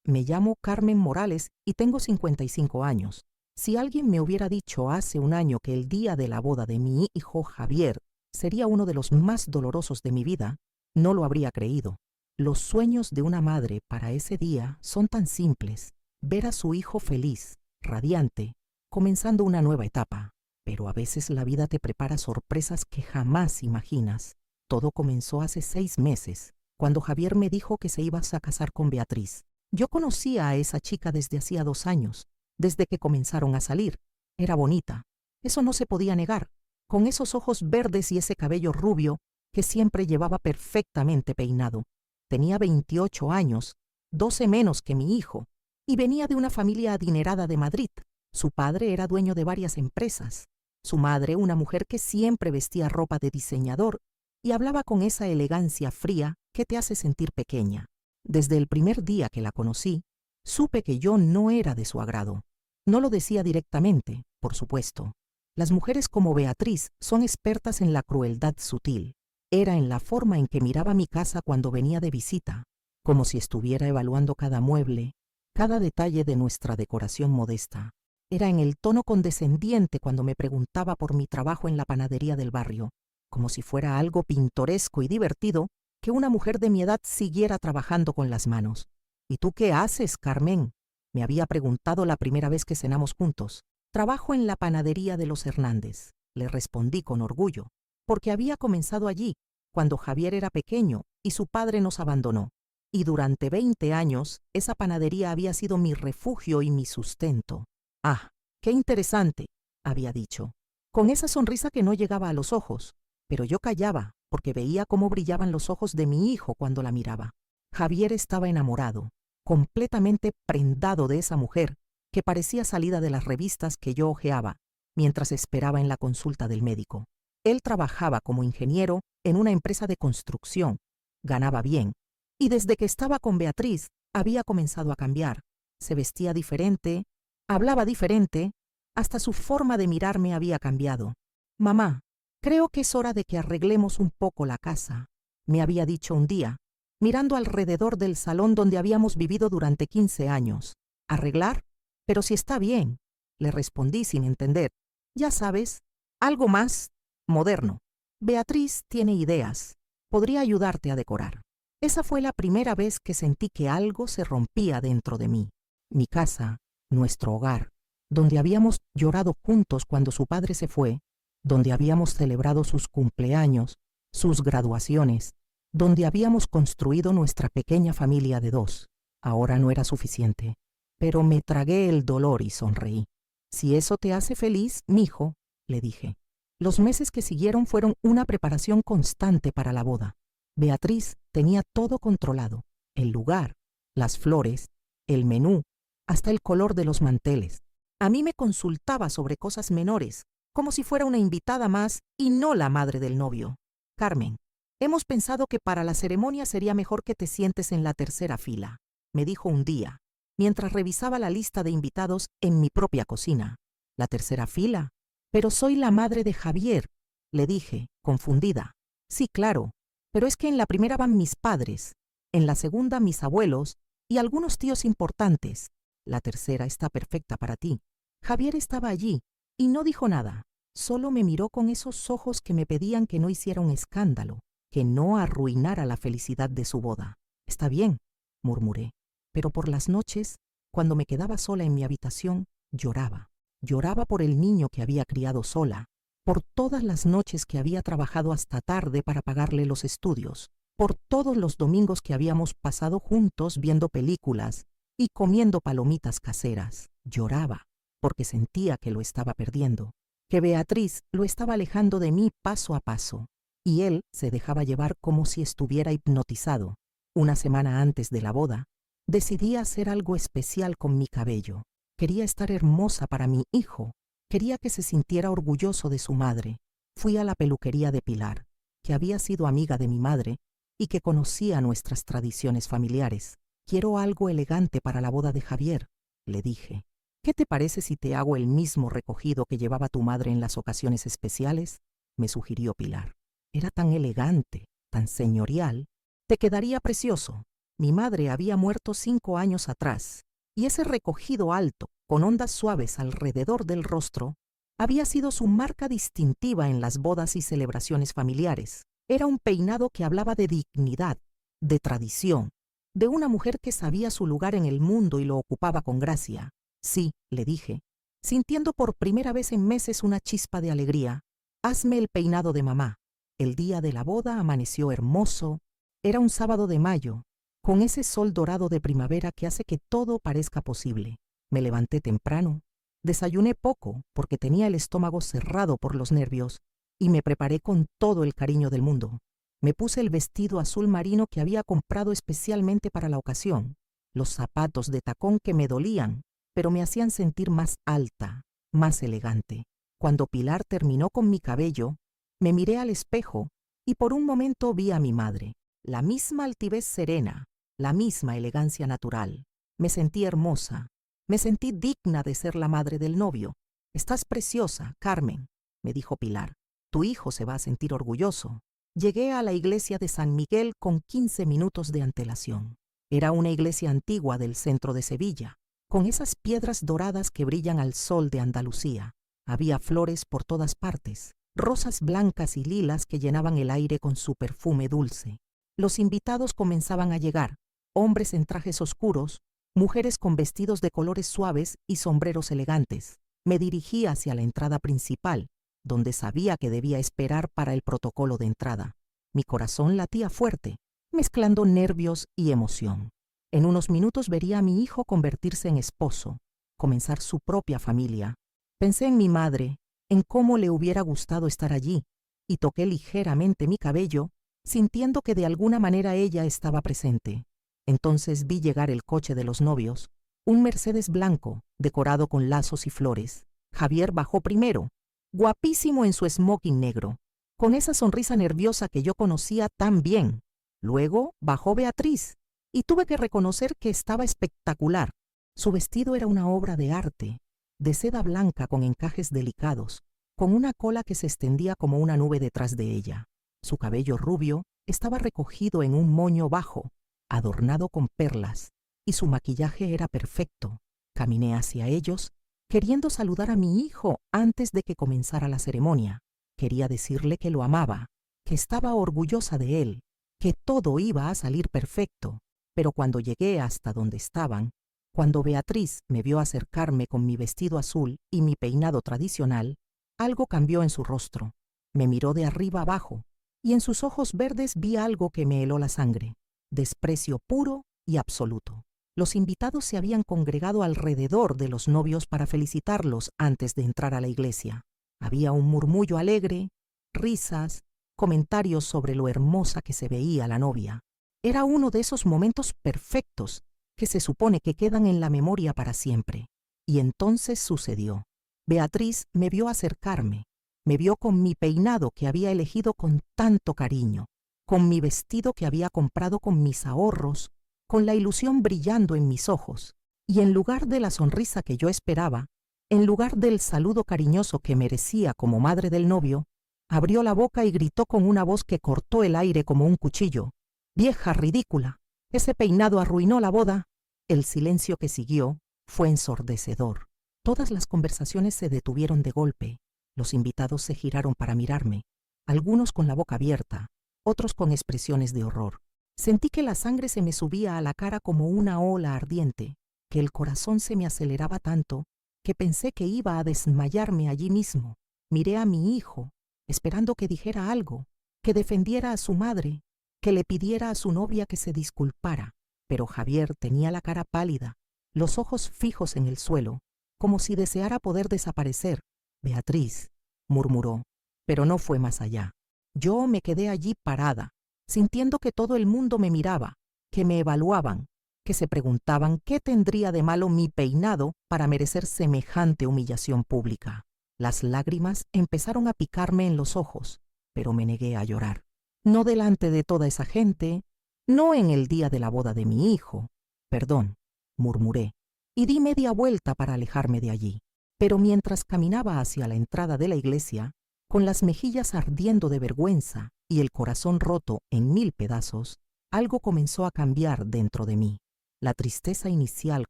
Me llamo Carmen Morales y tengo 55 años. Si alguien me hubiera dicho hace un año que el día de la boda de mi hijo Javier sería uno de los más dolorosos de mi vida, no lo habría creído. Los sueños de una madre para ese día son tan simples: ver a su hijo feliz, radiante, comenzando una nueva etapa. Pero a veces la vida te prepara sorpresas que jamás imaginas. Todo comenzó hace 6 meses, cuando Javier me dijo que se iba a casar con Beatriz. Yo conocía a esa chica desde hacía 2 años, desde que comenzaron a salir. Era bonita, eso no se podía negar, con esos ojos verdes y ese cabello rubio que siempre llevaba perfectamente peinado. Tenía 28 años, 12 menos que mi hijo, y venía de una familia adinerada de Madrid. Su padre era dueño de varias empresas. Su madre, una mujer que siempre vestía ropa de diseñador y hablaba con esa elegancia fría que te hace sentir pequeña. Desde el primer día que la conocí, supe que yo no era de su agrado. No lo decía directamente, por supuesto. Las mujeres como Beatriz son expertas en la crueldad sutil. Era en la forma en que miraba mi casa cuando venía de visita, como si estuviera evaluando cada mueble, cada detalle de nuestra decoración modesta. Era en el tono condescendiente cuando me preguntaba por mi trabajo en la panadería del barrio, como si fuera algo pintoresco y divertido que una mujer de mi edad siguiera trabajando con las manos. ¿Y tú qué haces, Carmen?, me había preguntado la primera vez que cenamos juntos. Trabajo en la panadería de los Hernández, le respondí con orgullo, porque había comenzado allí cuando Javier era pequeño y su padre nos abandonó. Y durante 20 años esa panadería había sido mi refugio y mi sustento. Ah, qué interesante, había dicho, con esa sonrisa que no llegaba a los ojos, pero yo callaba porque veía cómo brillaban los ojos de mi hijo cuando la miraba. Javier estaba enamorado, completamente prendado de esa mujer que parecía salida de las revistas que yo hojeaba mientras esperaba en la consulta del médico. Él trabajaba como ingeniero en una empresa de construcción, ganaba bien, y desde que estaba con Beatriz había comenzado a cambiar. Se vestía diferente, hablaba diferente, hasta su forma de mirarme había cambiado. «Mamá, creo que es hora de que arreglemos un poco la casa», me había dicho un día, mirando alrededor del salón donde habíamos vivido durante 15 años. «¿Arreglar? Pero si está bien», le respondí sin entender. «Ya sabes, algo más moderno. Beatriz tiene ideas. Podría ayudarte a decorar». Esa fue la primera vez que sentí que algo se rompía dentro de mí. Mi casa, nuestro hogar, donde habíamos llorado juntos cuando su padre se fue, donde habíamos celebrado sus cumpleaños, sus graduaciones, donde habíamos construido nuestra pequeña familia de 2. Ahora no era suficiente, pero me tragué el dolor y sonreí. «Si eso te hace feliz, mijo», le dije. Los meses que siguieron fueron una preparación constante para la boda. Beatriz tenía todo controlado: el lugar, las flores, el menú, hasta el color de los manteles. A mí me consultaba sobre cosas menores, como si fuera una invitada más y no la madre del novio. «Carmen, hemos pensado que para la ceremonia sería mejor que te sientes en la tercera fila», me dijo un día, mientras revisaba la lista de invitados en mi propia cocina. «¿La tercera fila? Pero soy la madre de Javier», le dije, confundida. «Sí, claro, pero es que en la primera van mis padres, en la segunda mis abuelos y algunos tíos importantes. La tercera está perfecta para ti». Javier estaba allí y no dijo nada, solo me miró con esos ojos que me pedían que no hiciera un escándalo, que no arruinara la felicidad de su boda. «Está bien», murmuré, pero por las noches, cuando me quedaba sola en mi habitación, lloraba. Lloraba por el niño que había criado sola, por todas las noches que había trabajado hasta tarde para pagarle los estudios, por todos los domingos que habíamos pasado juntos viendo películas y comiendo palomitas caseras. Lloraba porque sentía que lo estaba perdiendo, que Beatriz lo estaba alejando de mí paso a paso, y él se dejaba llevar como si estuviera hipnotizado. Una semana antes de la boda, decidí hacer algo especial con mi cabello. Quería estar hermosa para mi hijo. Quería que se sintiera orgulloso de su madre. Fui a la peluquería de Pilar, que había sido amiga de mi madre y que conocía nuestras tradiciones familiares. «Quiero algo elegante para la boda de Javier», le dije. «¿Qué te parece si te hago el mismo recogido que llevaba tu madre en las ocasiones especiales?», me sugirió Pilar. Era tan elegante, tan señorial. «Te quedaría precioso». Mi madre había muerto 5 años atrás, y ese recogido alto, con ondas suaves alrededor del rostro, había sido su marca distintiva en las bodas y celebraciones familiares. Era un peinado que hablaba de dignidad, de tradición, de una mujer que sabía su lugar en el mundo y lo ocupaba con gracia. Sí, le dije, sintiendo por primera vez en meses una chispa de alegría. Hazme el peinado de mamá. El día de la boda amaneció hermoso. Era un sábado de mayo, con ese sol dorado de primavera que hace que todo parezca posible. Me levanté temprano, desayuné poco porque tenía el estómago cerrado por los nervios y me preparé con todo el cariño del mundo. Me puse el vestido azul marino que había comprado especialmente para la ocasión, los zapatos de tacón que me dolían, pero me hacían sentir más alta, más elegante. Cuando Pilar terminó con mi cabello, me miré al espejo y por un momento vi a mi madre, la misma altivez serena, la misma elegancia natural. Me sentí hermosa, me sentí digna de ser la madre del novio. Estás preciosa, Carmen, me dijo Pilar. Tu hijo se va a sentir orgulloso. Llegué a la iglesia de San Miguel con 15 minutos de antelación. Era una iglesia antigua del centro de Sevilla, con esas piedras doradas que brillan al sol de Andalucía. Había flores por todas partes, rosas blancas y lilas que llenaban el aire con su perfume dulce. Los invitados comenzaban a llegar, hombres en trajes oscuros, mujeres con vestidos de colores suaves y sombreros elegantes. Me dirigí hacia la entrada principal, donde sabía que debía esperar para el protocolo de entrada. Mi corazón latía fuerte, mezclando nervios y emoción. En unos minutos vería a mi hijo convertirse en esposo, comenzar su propia familia. Pensé en mi madre, en cómo le hubiera gustado estar allí, y toqué ligeramente mi cabello, sintiendo que de alguna manera ella estaba presente. Entonces vi llegar el coche de los novios, un Mercedes blanco, decorado con lazos y flores. Javier bajó primero, guapísimo en su smoking negro, con esa sonrisa nerviosa que yo conocía tan bien. Luego bajó Beatriz, y tuve que reconocer que estaba espectacular. Su vestido era una obra de arte, de seda blanca con encajes delicados, con una cola que se extendía como una nube detrás de ella. Su cabello rubio estaba recogido en un moño bajo, adornado con perlas, y su maquillaje era perfecto. Caminé hacia ellos, queriendo saludar a mi hijo antes de que comenzara la ceremonia. Quería decirle que lo amaba, que estaba orgullosa de él, que todo iba a salir perfecto. Pero cuando llegué hasta donde estaban, cuando Beatriz me vio acercarme con mi vestido azul y mi peinado tradicional, algo cambió en su rostro. Me miró de arriba abajo, y en sus ojos verdes vi algo que me heló la sangre. Desprecio puro y absoluto. Los invitados se habían congregado alrededor de los novios para felicitarlos antes de entrar a la iglesia. Había un murmullo alegre, risas, comentarios sobre lo hermosa que se veía la novia. Era uno de esos momentos perfectos que se supone que quedan en la memoria para siempre. Y entonces sucedió. Beatriz me vio acercarme, me vio con mi peinado que había elegido con tanto cariño, con mi vestido que había comprado con mis ahorros, con la ilusión brillando en mis ojos, y en lugar de la sonrisa que yo esperaba, en lugar del saludo cariñoso que merecía como madre del novio, abrió la boca y gritó con una voz que cortó el aire como un cuchillo: «¡Vieja ridícula! Ese peinado arruinó la boda». El silencio que siguió fue ensordecedor. Todas las conversaciones se detuvieron de golpe. Los invitados se giraron para mirarme, algunos con la boca abierta, otros con expresiones de horror. Sentí que la sangre se me subía a la cara como una ola ardiente, que el corazón se me aceleraba tanto que pensé que iba a desmayarme allí mismo. Miré a mi hijo, esperando que dijera algo, que defendiera a su madre, que le pidiera a su novia que se disculpara. Pero Javier tenía la cara pálida, los ojos fijos en el suelo, como si deseara poder desaparecer. «Beatriz», murmuró, pero no fue más allá. Yo me quedé allí parada, sintiendo que todo el mundo me miraba, que me evaluaban, que se preguntaban qué tendría de malo mi peinado para merecer semejante humillación pública. Las lágrimas empezaron a picarme en los ojos, pero me negué a llorar. No delante de toda esa gente, no en el día de la boda de mi hijo. «Perdón», murmuré, y di media vuelta para alejarme de allí. Pero mientras caminaba hacia la entrada de la iglesia, con las mejillas ardiendo de vergüenza y el corazón roto en 1000 pedazos, algo comenzó a cambiar dentro de mí. La tristeza inicial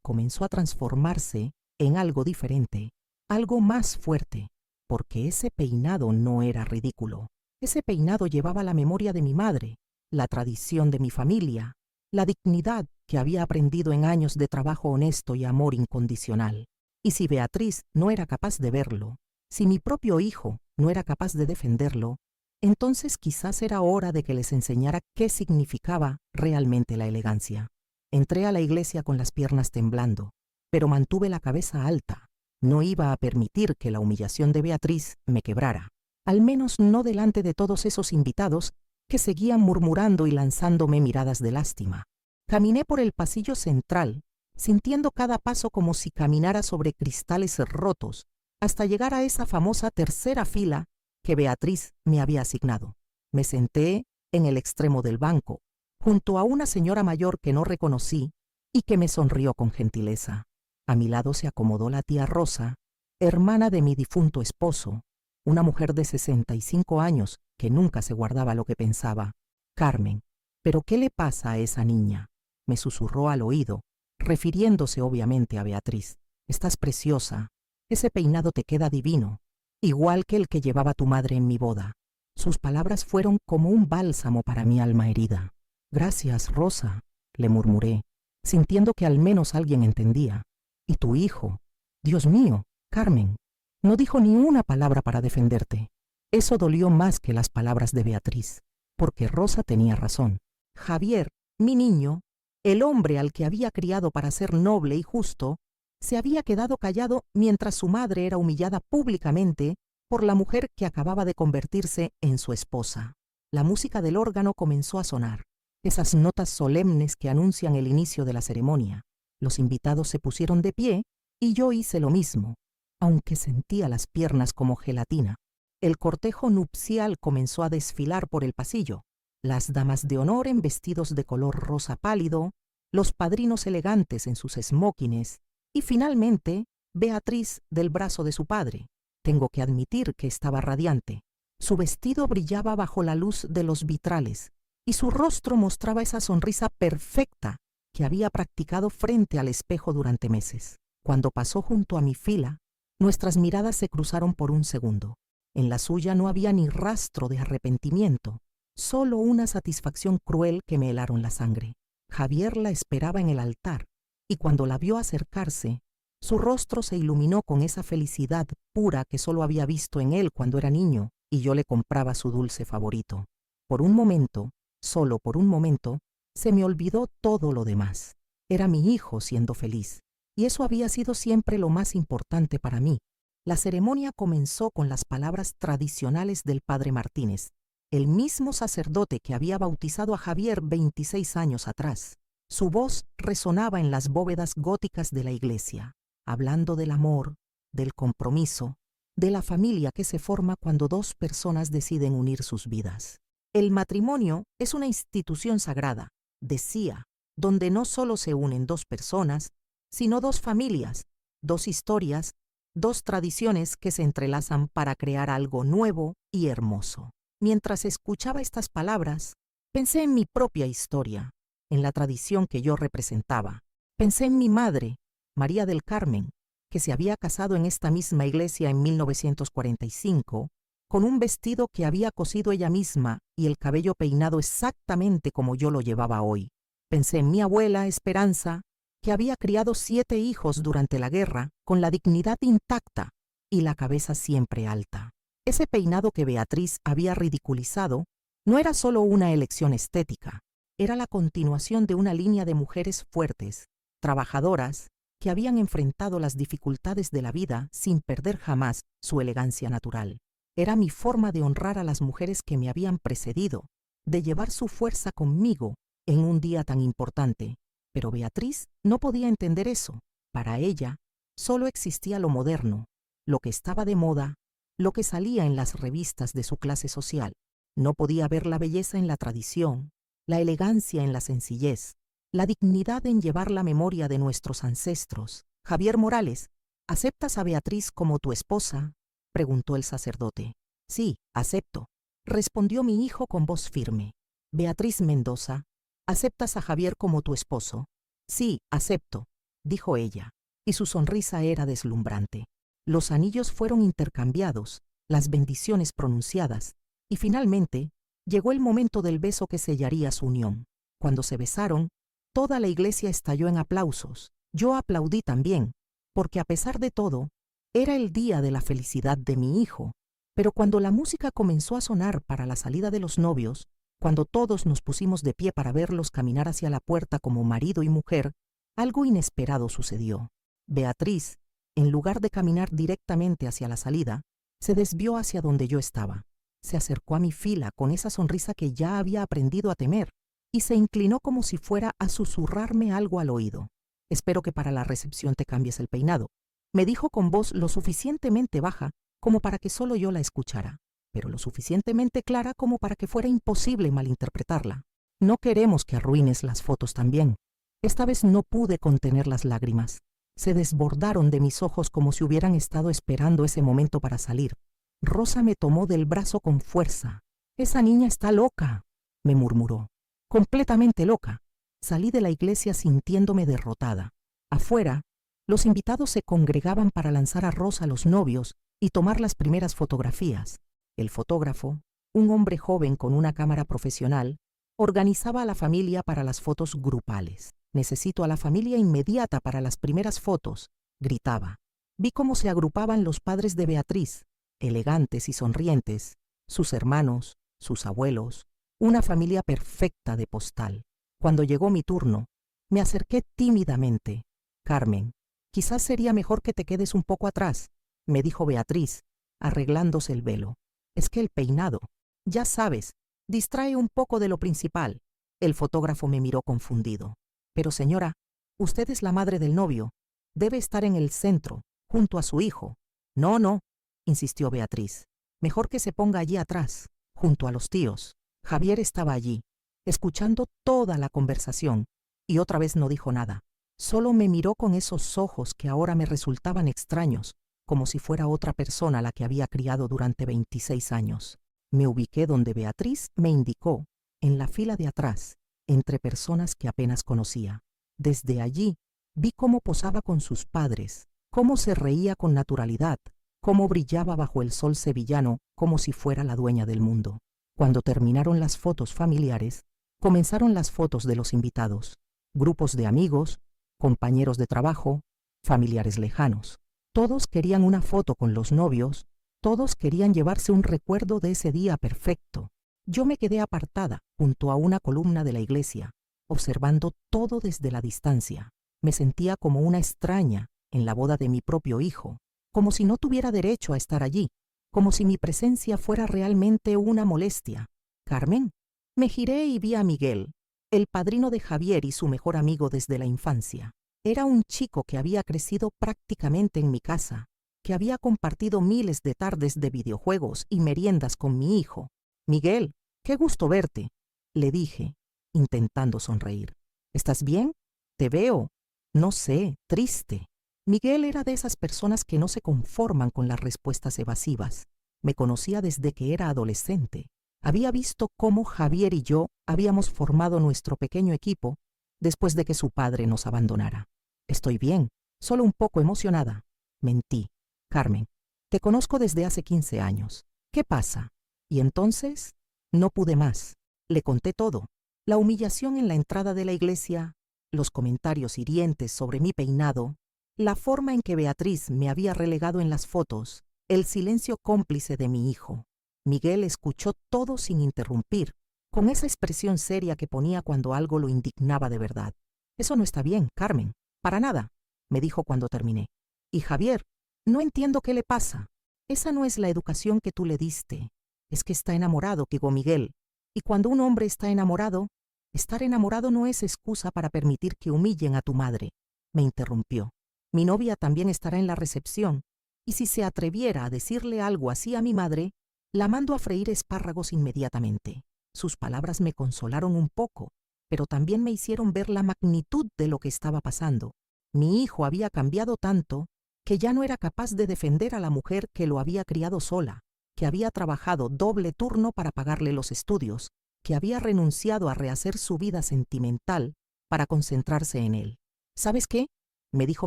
comenzó a transformarse en algo diferente, algo más fuerte, porque ese peinado no era ridículo. Ese peinado llevaba la memoria de mi madre, la tradición de mi familia, la dignidad que había aprendido en años de trabajo honesto y amor incondicional. Y si Beatriz no era capaz de verlo, si mi propio hijo no era capaz de defenderlo, entonces quizás era hora de que les enseñara qué significaba realmente la elegancia. Entré a la iglesia con las piernas temblando, pero mantuve la cabeza alta. No iba a permitir que la humillación de Beatriz me quebrara, al menos no delante de todos esos invitados que seguían murmurando y lanzándome miradas de lástima. Caminé por el pasillo central, sintiendo cada paso como si caminara sobre cristales rotos, hasta llegar a esa famosa tercera fila que Beatriz me había asignado. Me senté en el extremo del banco, junto a una señora mayor que no reconocí y que me sonrió con gentileza. A mi lado se acomodó la tía Rosa, hermana de mi difunto esposo, una mujer de 65 años que nunca se guardaba lo que pensaba. Carmen, ¿pero qué le pasa a esa niña?, me susurró al oído, refiriéndose obviamente a Beatriz. Estás preciosa, ese peinado te queda divino, igual que el que llevaba tu madre en mi boda. Sus palabras fueron como un bálsamo para mi alma herida. Gracias, Rosa, le murmuré, sintiendo que al menos alguien entendía. ¿Y tu hijo? Dios mío, Carmen, no dijo ni una palabra para defenderte. Eso dolió más que las palabras de Beatriz, porque Rosa tenía razón. Javier, mi niño, el hombre al que había criado para ser noble y justo, se había quedado callado mientras su madre era humillada públicamente por la mujer que acababa de convertirse en su esposa. La música del órgano comenzó a sonar, esas notas solemnes que anuncian el inicio de la ceremonia. Los invitados se pusieron de pie y yo hice lo mismo, aunque sentía las piernas como gelatina. El cortejo nupcial comenzó a desfilar por el pasillo. Las damas de honor en vestidos de color rosa pálido, los padrinos elegantes en sus esmóquines y finalmente Beatriz del brazo de su padre. Tengo que admitir que estaba radiante. Su vestido brillaba bajo la luz de los vitrales y su rostro mostraba esa sonrisa perfecta que había practicado frente al espejo durante meses. Cuando pasó junto a mi fila, nuestras miradas se cruzaron por un segundo. En la suya no había ni rastro de arrepentimiento, solo una satisfacción cruel que me helaron la sangre. Javier la esperaba en el altar, y cuando la vio acercarse, su rostro se iluminó con esa felicidad pura que solo había visto en él cuando era niño y yo le compraba su dulce favorito. Por un momento, solo por un momento, se me olvidó todo lo demás. Era mi hijo siendo feliz, y eso había sido siempre lo más importante para mí. La ceremonia comenzó con las palabras tradicionales del padre Martínez, el mismo sacerdote que había bautizado a Javier 26 años atrás. Su voz resonaba en las bóvedas góticas de la iglesia, hablando del amor, del compromiso, de la familia que se forma cuando dos personas deciden unir sus vidas. El matrimonio es una institución sagrada, decía, donde no solo se unen dos personas, sino dos familias, dos historias, dos tradiciones que se entrelazan para crear algo nuevo y hermoso. Mientras escuchaba estas palabras, pensé en mi propia historia, en la tradición que yo representaba. Pensé en mi madre, María del Carmen, que se había casado en esta misma iglesia en 1945, con un vestido que había cosido ella misma y el cabello peinado exactamente como yo lo llevaba hoy. Pensé en mi abuela, Esperanza, que había criado 7 hijos durante la guerra con la dignidad intacta y la cabeza siempre alta. Ese peinado que Beatriz había ridiculizado no era solo una elección estética, era la continuación de una línea de mujeres fuertes, trabajadoras, que habían enfrentado las dificultades de la vida sin perder jamás su elegancia natural. Era mi forma de honrar a las mujeres que me habían precedido, de llevar su fuerza conmigo en un día tan importante. Pero Beatriz no podía entender eso. Para ella, solo existía lo moderno, lo que estaba de moda, lo que salía en las revistas de su clase social. No podía ver la belleza en la tradición, la elegancia en la sencillez, la dignidad en llevar la memoria de nuestros ancestros. Javier Morales, ¿aceptas a Beatriz como tu esposa?, preguntó el sacerdote. Sí, acepto, respondió mi hijo con voz firme. Beatriz Mendoza, ¿Aceptas a Javier como tu esposo? Sí, acepto, dijo ella, y su sonrisa era deslumbrante. Los anillos fueron intercambiados, las bendiciones pronunciadas, y finalmente llegó el momento del beso que sellaría su unión. Cuando se besaron, toda la iglesia estalló en aplausos. Yo aplaudí también, porque a pesar de todo, era el día de la felicidad de mi hijo. Pero cuando la música comenzó a sonar para la salida de los novios, cuando todos nos pusimos de pie para verlos caminar hacia la puerta como marido y mujer, algo inesperado sucedió. Beatriz, en lugar de caminar directamente hacia la salida, se desvió hacia donde yo estaba. Se acercó a mi fila con esa sonrisa que ya había aprendido a temer y se inclinó como si fuera a susurrarme algo al oído. Espero que para la recepción te cambies el peinado, me dijo con voz lo suficientemente baja como para que solo yo la escuchara, pero lo suficientemente clara como para que fuera imposible malinterpretarla. No queremos que arruines las fotos también. Esta vez no pude contener las lágrimas. Se desbordaron de mis ojos como si hubieran estado esperando ese momento para salir. Rosa me tomó del brazo con fuerza. «Esa niña está loca», me murmuró. «Completamente loca». Salí de la iglesia sintiéndome derrotada. Afuera, los invitados se congregaban para lanzar a Rosa a los novios y tomar las primeras fotografías. El fotógrafo, un hombre joven con una cámara profesional, organizaba a la familia para las fotos grupales. «Necesito a la familia inmediata para las primeras fotos», gritaba. Vi cómo se agrupaban los padres de Beatriz, elegantes y sonrientes, sus hermanos, sus abuelos, una familia perfecta de postal. Cuando llegó mi turno, me acerqué tímidamente. «Carmen, quizás sería mejor que te quedes un poco atrás», me dijo Beatriz, arreglándose el velo. «Es que el peinado, ya sabes, distrae un poco de lo principal». El fotógrafo me miró confundido. «Pero señora, usted es la madre del novio. Debe estar en el centro, junto a su hijo». No, insistió Beatriz. «Mejor que se ponga allí atrás, junto a los tíos». Javier estaba allí, escuchando toda la conversación, y otra vez no dijo nada. Solo me miró con esos ojos que ahora me resultaban extraños, como si fuera otra persona la que había criado durante 26 años. Me ubiqué donde Beatriz me indicó, en la fila de atrás, entre personas que apenas conocía. Desde allí vi cómo posaba con sus padres, cómo se reía con naturalidad, cómo brillaba bajo el sol sevillano como si fuera la dueña del mundo. Cuando terminaron las fotos familiares, comenzaron las fotos de los invitados, grupos de amigos, compañeros de trabajo, familiares lejanos. Todos querían una foto con los novios, todos querían llevarse un recuerdo de ese día perfecto. Yo me quedé apartada junto a una columna de la iglesia, observando todo desde la distancia. Me sentía como una extraña en la boda de mi propio hijo, como si no tuviera derecho a estar allí, como si mi presencia fuera realmente una molestia. «Carmen». Me giré y vi a Miguel, el padrino de Javier y su mejor amigo desde la infancia. Era un chico que había crecido prácticamente en mi casa, que había compartido miles de tardes de videojuegos y meriendas con mi hijo. «Miguel, qué gusto verte», le dije, intentando sonreír. «¿Estás bien? Te veo, no sé, triste». Miguel era de esas personas que no se conforman con las respuestas evasivas. Me conocía desde que era adolescente. Había visto cómo Javier y yo habíamos formado nuestro pequeño equipo después de que su padre nos abandonara. «Estoy bien, solo un poco emocionada». Mentí. «Carmen, te conozco desde hace 15 años. ¿Qué pasa?» Y entonces no pude más. Le conté todo. La humillación en la entrada de la iglesia, los comentarios hirientes sobre mi peinado, la forma en que Beatriz me había relegado en las fotos, el silencio cómplice de mi hijo. Miguel escuchó todo sin interrumpir, con esa expresión seria que ponía cuando algo lo indignaba de verdad. «Eso no está bien, Carmen. Para nada», me dijo cuando terminé. «Y Javier, no entiendo qué le pasa. Esa no es la educación que tú le diste. Es que está enamorado», dijo Miguel. «Y cuando un hombre está enamorado, estar enamorado no es excusa para permitir que humillen a tu madre», me interrumpió. «Mi novia también estará en la recepción, y si se atreviera a decirle algo así a mi madre, la mando a freír espárragos inmediatamente». Sus palabras me consolaron un poco, pero también me hicieron ver la magnitud de lo que estaba pasando. Mi hijo había cambiado tanto que ya no era capaz de defender a la mujer que lo había criado sola, que había trabajado doble turno para pagarle los estudios, que había renunciado a rehacer su vida sentimental para concentrarse en él. ¿Sabes qué?, me dijo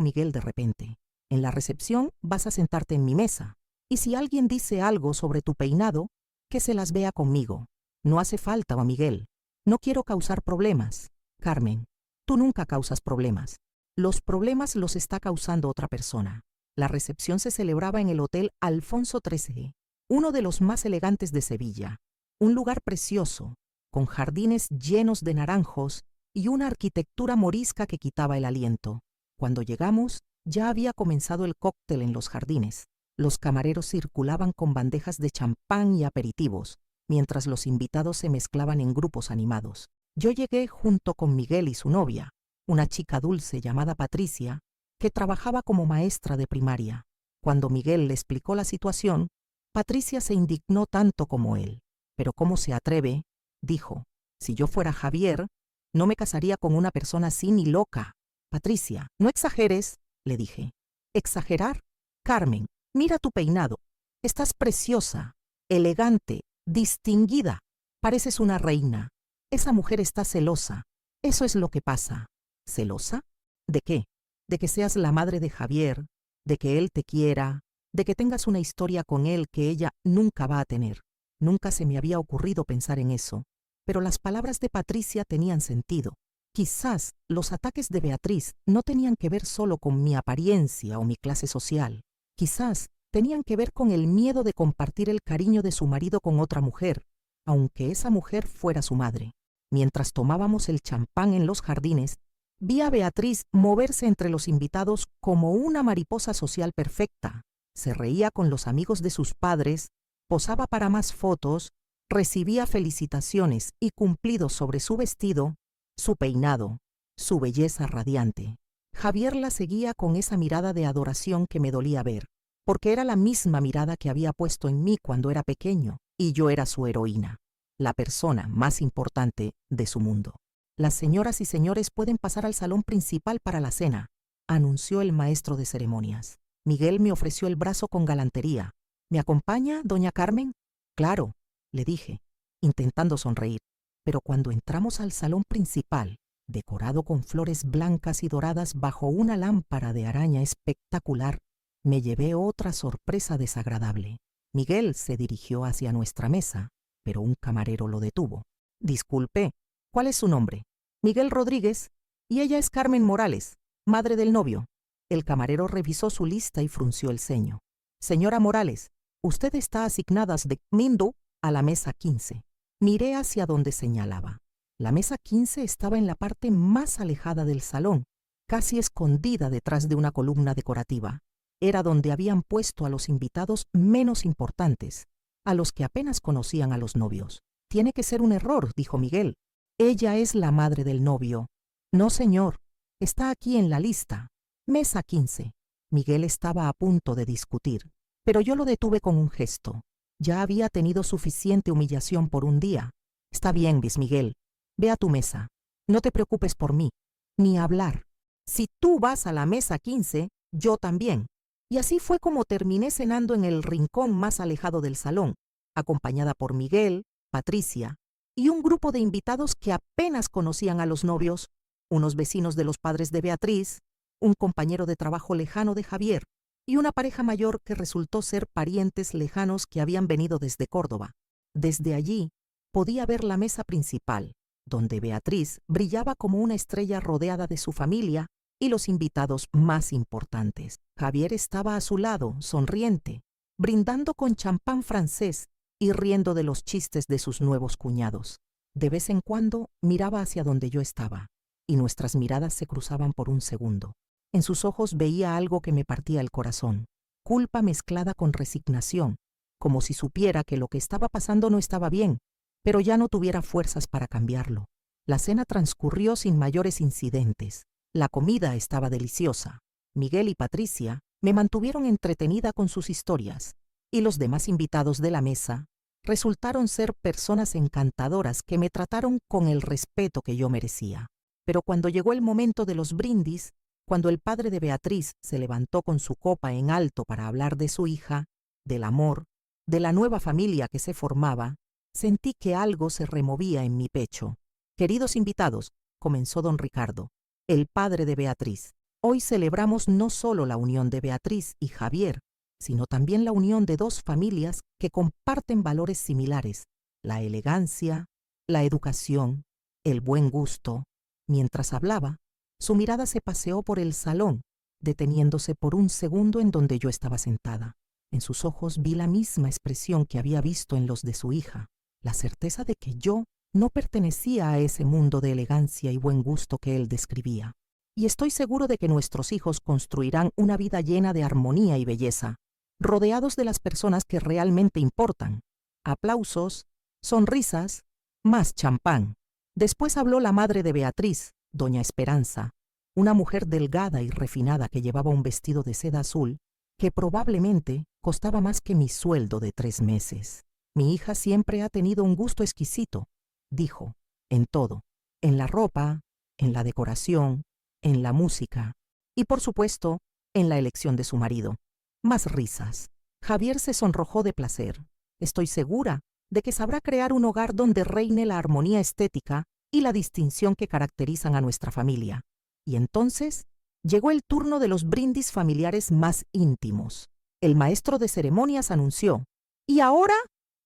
Miguel de repente. En la recepción vas a sentarte en mi mesa, y si alguien dice algo sobre tu peinado, que se las vea conmigo. No hace falta, Miguel. No quiero causar problemas. Carmen, tú nunca causas problemas. Los problemas los está causando otra persona. La recepción se celebraba en el Hotel Alfonso XIII, uno de los más elegantes de Sevilla. Un lugar precioso, con jardines llenos de naranjos y una arquitectura morisca que quitaba el aliento. Cuando llegamos, ya había comenzado el cóctel en los jardines. Los camareros circulaban con bandejas de champán y aperitivos, mientras los invitados se mezclaban en grupos animados. Yo llegué junto con Miguel y su novia, una chica dulce llamada Patricia, que trabajaba como maestra de primaria. Cuando Miguel le explicó la situación, Patricia se indignó tanto como él. Pero ¿cómo se atreve?, dijo. Si yo fuera Javier, no me casaría con una persona así ni loca. Patricia, no exageres, le dije. ¿Exagerar? Carmen, mira tu peinado. Estás preciosa, elegante, distinguida. Pareces una reina. Esa mujer está celosa. Eso es lo que pasa. ¿Celosa? ¿De qué? De que seas la madre de Javier, de que él te quiera, de que tengas una historia con él que ella nunca va a tener. Nunca se me había ocurrido pensar en eso, pero las palabras de Patricia tenían sentido. Quizás los ataques de Beatriz no tenían que ver solo con mi apariencia o mi clase social. Quizás tenían que ver con el miedo de compartir el cariño de su marido con otra mujer, aunque esa mujer fuera su madre. Mientras tomábamos el champán en los jardines, vi a Beatriz moverse entre los invitados como una mariposa social perfecta. Se reía con los amigos de sus padres, posaba para más fotos, recibía felicitaciones y cumplidos sobre su vestido, su peinado, su belleza radiante. Javier la seguía con esa mirada de adoración que me dolía ver, porque era la misma mirada que había puesto en mí cuando era pequeño, y yo era su heroína, la persona más importante de su mundo. Las señoras y señores pueden pasar al salón principal para la cena, anunció el maestro de ceremonias. Miguel me ofreció el brazo con galantería. ¿Me acompaña, doña Carmen? Claro, le dije, intentando sonreír. Pero cuando entramos al salón principal, decorado con flores blancas y doradas bajo una lámpara de araña espectacular, me llevé otra sorpresa desagradable. Miguel se dirigió hacia nuestra mesa, pero un camarero lo detuvo. Disculpe, ¿cuál es su nombre? Miguel Rodríguez, y ella es Carmen Morales, madre del novio. El camarero revisó su lista y frunció el ceño. Señora Morales, usted está asignada de Mindo a la mesa 15. Miré hacia donde señalaba. La mesa 15 estaba en la parte más alejada del salón, casi escondida detrás de una columna decorativa. Era donde habían puesto a los invitados menos importantes, a los que apenas conocían a los novios. Tiene que ser un error, dijo Miguel. Ella es la madre del novio. No, señor, está aquí en la lista. Mesa 15. Miguel estaba a punto de discutir, pero yo lo detuve con un gesto. Ya había tenido suficiente humillación por un día. Está bien, Luis Miguel. Ve a tu mesa. No te preocupes por mí, ni hablar. Si tú vas a la mesa 15, yo también. Y así fue como terminé cenando en el rincón más alejado del salón, acompañada por Miguel, Patricia y un grupo de invitados que apenas conocían a los novios, unos vecinos de los padres de Beatriz, un compañero de trabajo lejano de Javier y una pareja mayor que resultó ser parientes lejanos que habían venido desde Córdoba. Desde allí podía ver la mesa principal, donde Beatriz brillaba como una estrella rodeada de su familia y los invitados más importantes. Javier estaba a su lado, sonriente, brindando con champán francés y riendo de los chistes de sus nuevos cuñados. De vez en cuando miraba hacia donde yo estaba, y nuestras miradas se cruzaban por un segundo. En sus ojos veía algo que me partía el corazón, culpa mezclada con resignación, como si supiera que lo que estaba pasando no estaba bien, pero ya no tuviera fuerzas para cambiarlo. La cena transcurrió sin mayores incidentes. La comida estaba deliciosa. Miguel y Patricia me mantuvieron entretenida con sus historias, y los demás invitados de la mesa resultaron ser personas encantadoras que me trataron con el respeto que yo merecía. Pero cuando llegó el momento de los brindis, cuando el padre de Beatriz se levantó con su copa en alto para hablar de su hija, del amor, de la nueva familia que se formaba, Sentí que algo se removía en mi pecho. Queridos invitados, comenzó don Ricardo, el padre de Beatriz. Hoy celebramos no solo la unión de Beatriz y Javier, sino también la unión de dos familias que comparten valores similares: la elegancia, la educación, el buen gusto. Mientras hablaba, su mirada se paseó por el salón, deteniéndose por un segundo en donde yo estaba sentada. En sus ojos vi la misma expresión que había visto en los de su hija, la certeza de que yo no pertenecía a ese mundo de elegancia y buen gusto que él describía. Y estoy seguro de que nuestros hijos construirán una vida llena de armonía y belleza, rodeados de las personas que realmente importan. Aplausos, sonrisas, más champán. Después habló la madre de Beatriz, doña Esperanza, una mujer delgada y refinada que llevaba un vestido de seda azul que probablemente costaba más que mi sueldo de 3 meses. Mi hija siempre ha tenido un gusto exquisito, dijo, en todo, en la ropa, en la decoración, en la música y, por supuesto, en la elección de su marido. Más risas. Javier se sonrojó de placer. Estoy segura de que sabrá crear un hogar donde reine la armonía estética y la distinción que caracterizan a nuestra familia. Y entonces llegó el turno de los brindis familiares más íntimos. El maestro de ceremonias anunció: «Y ahora,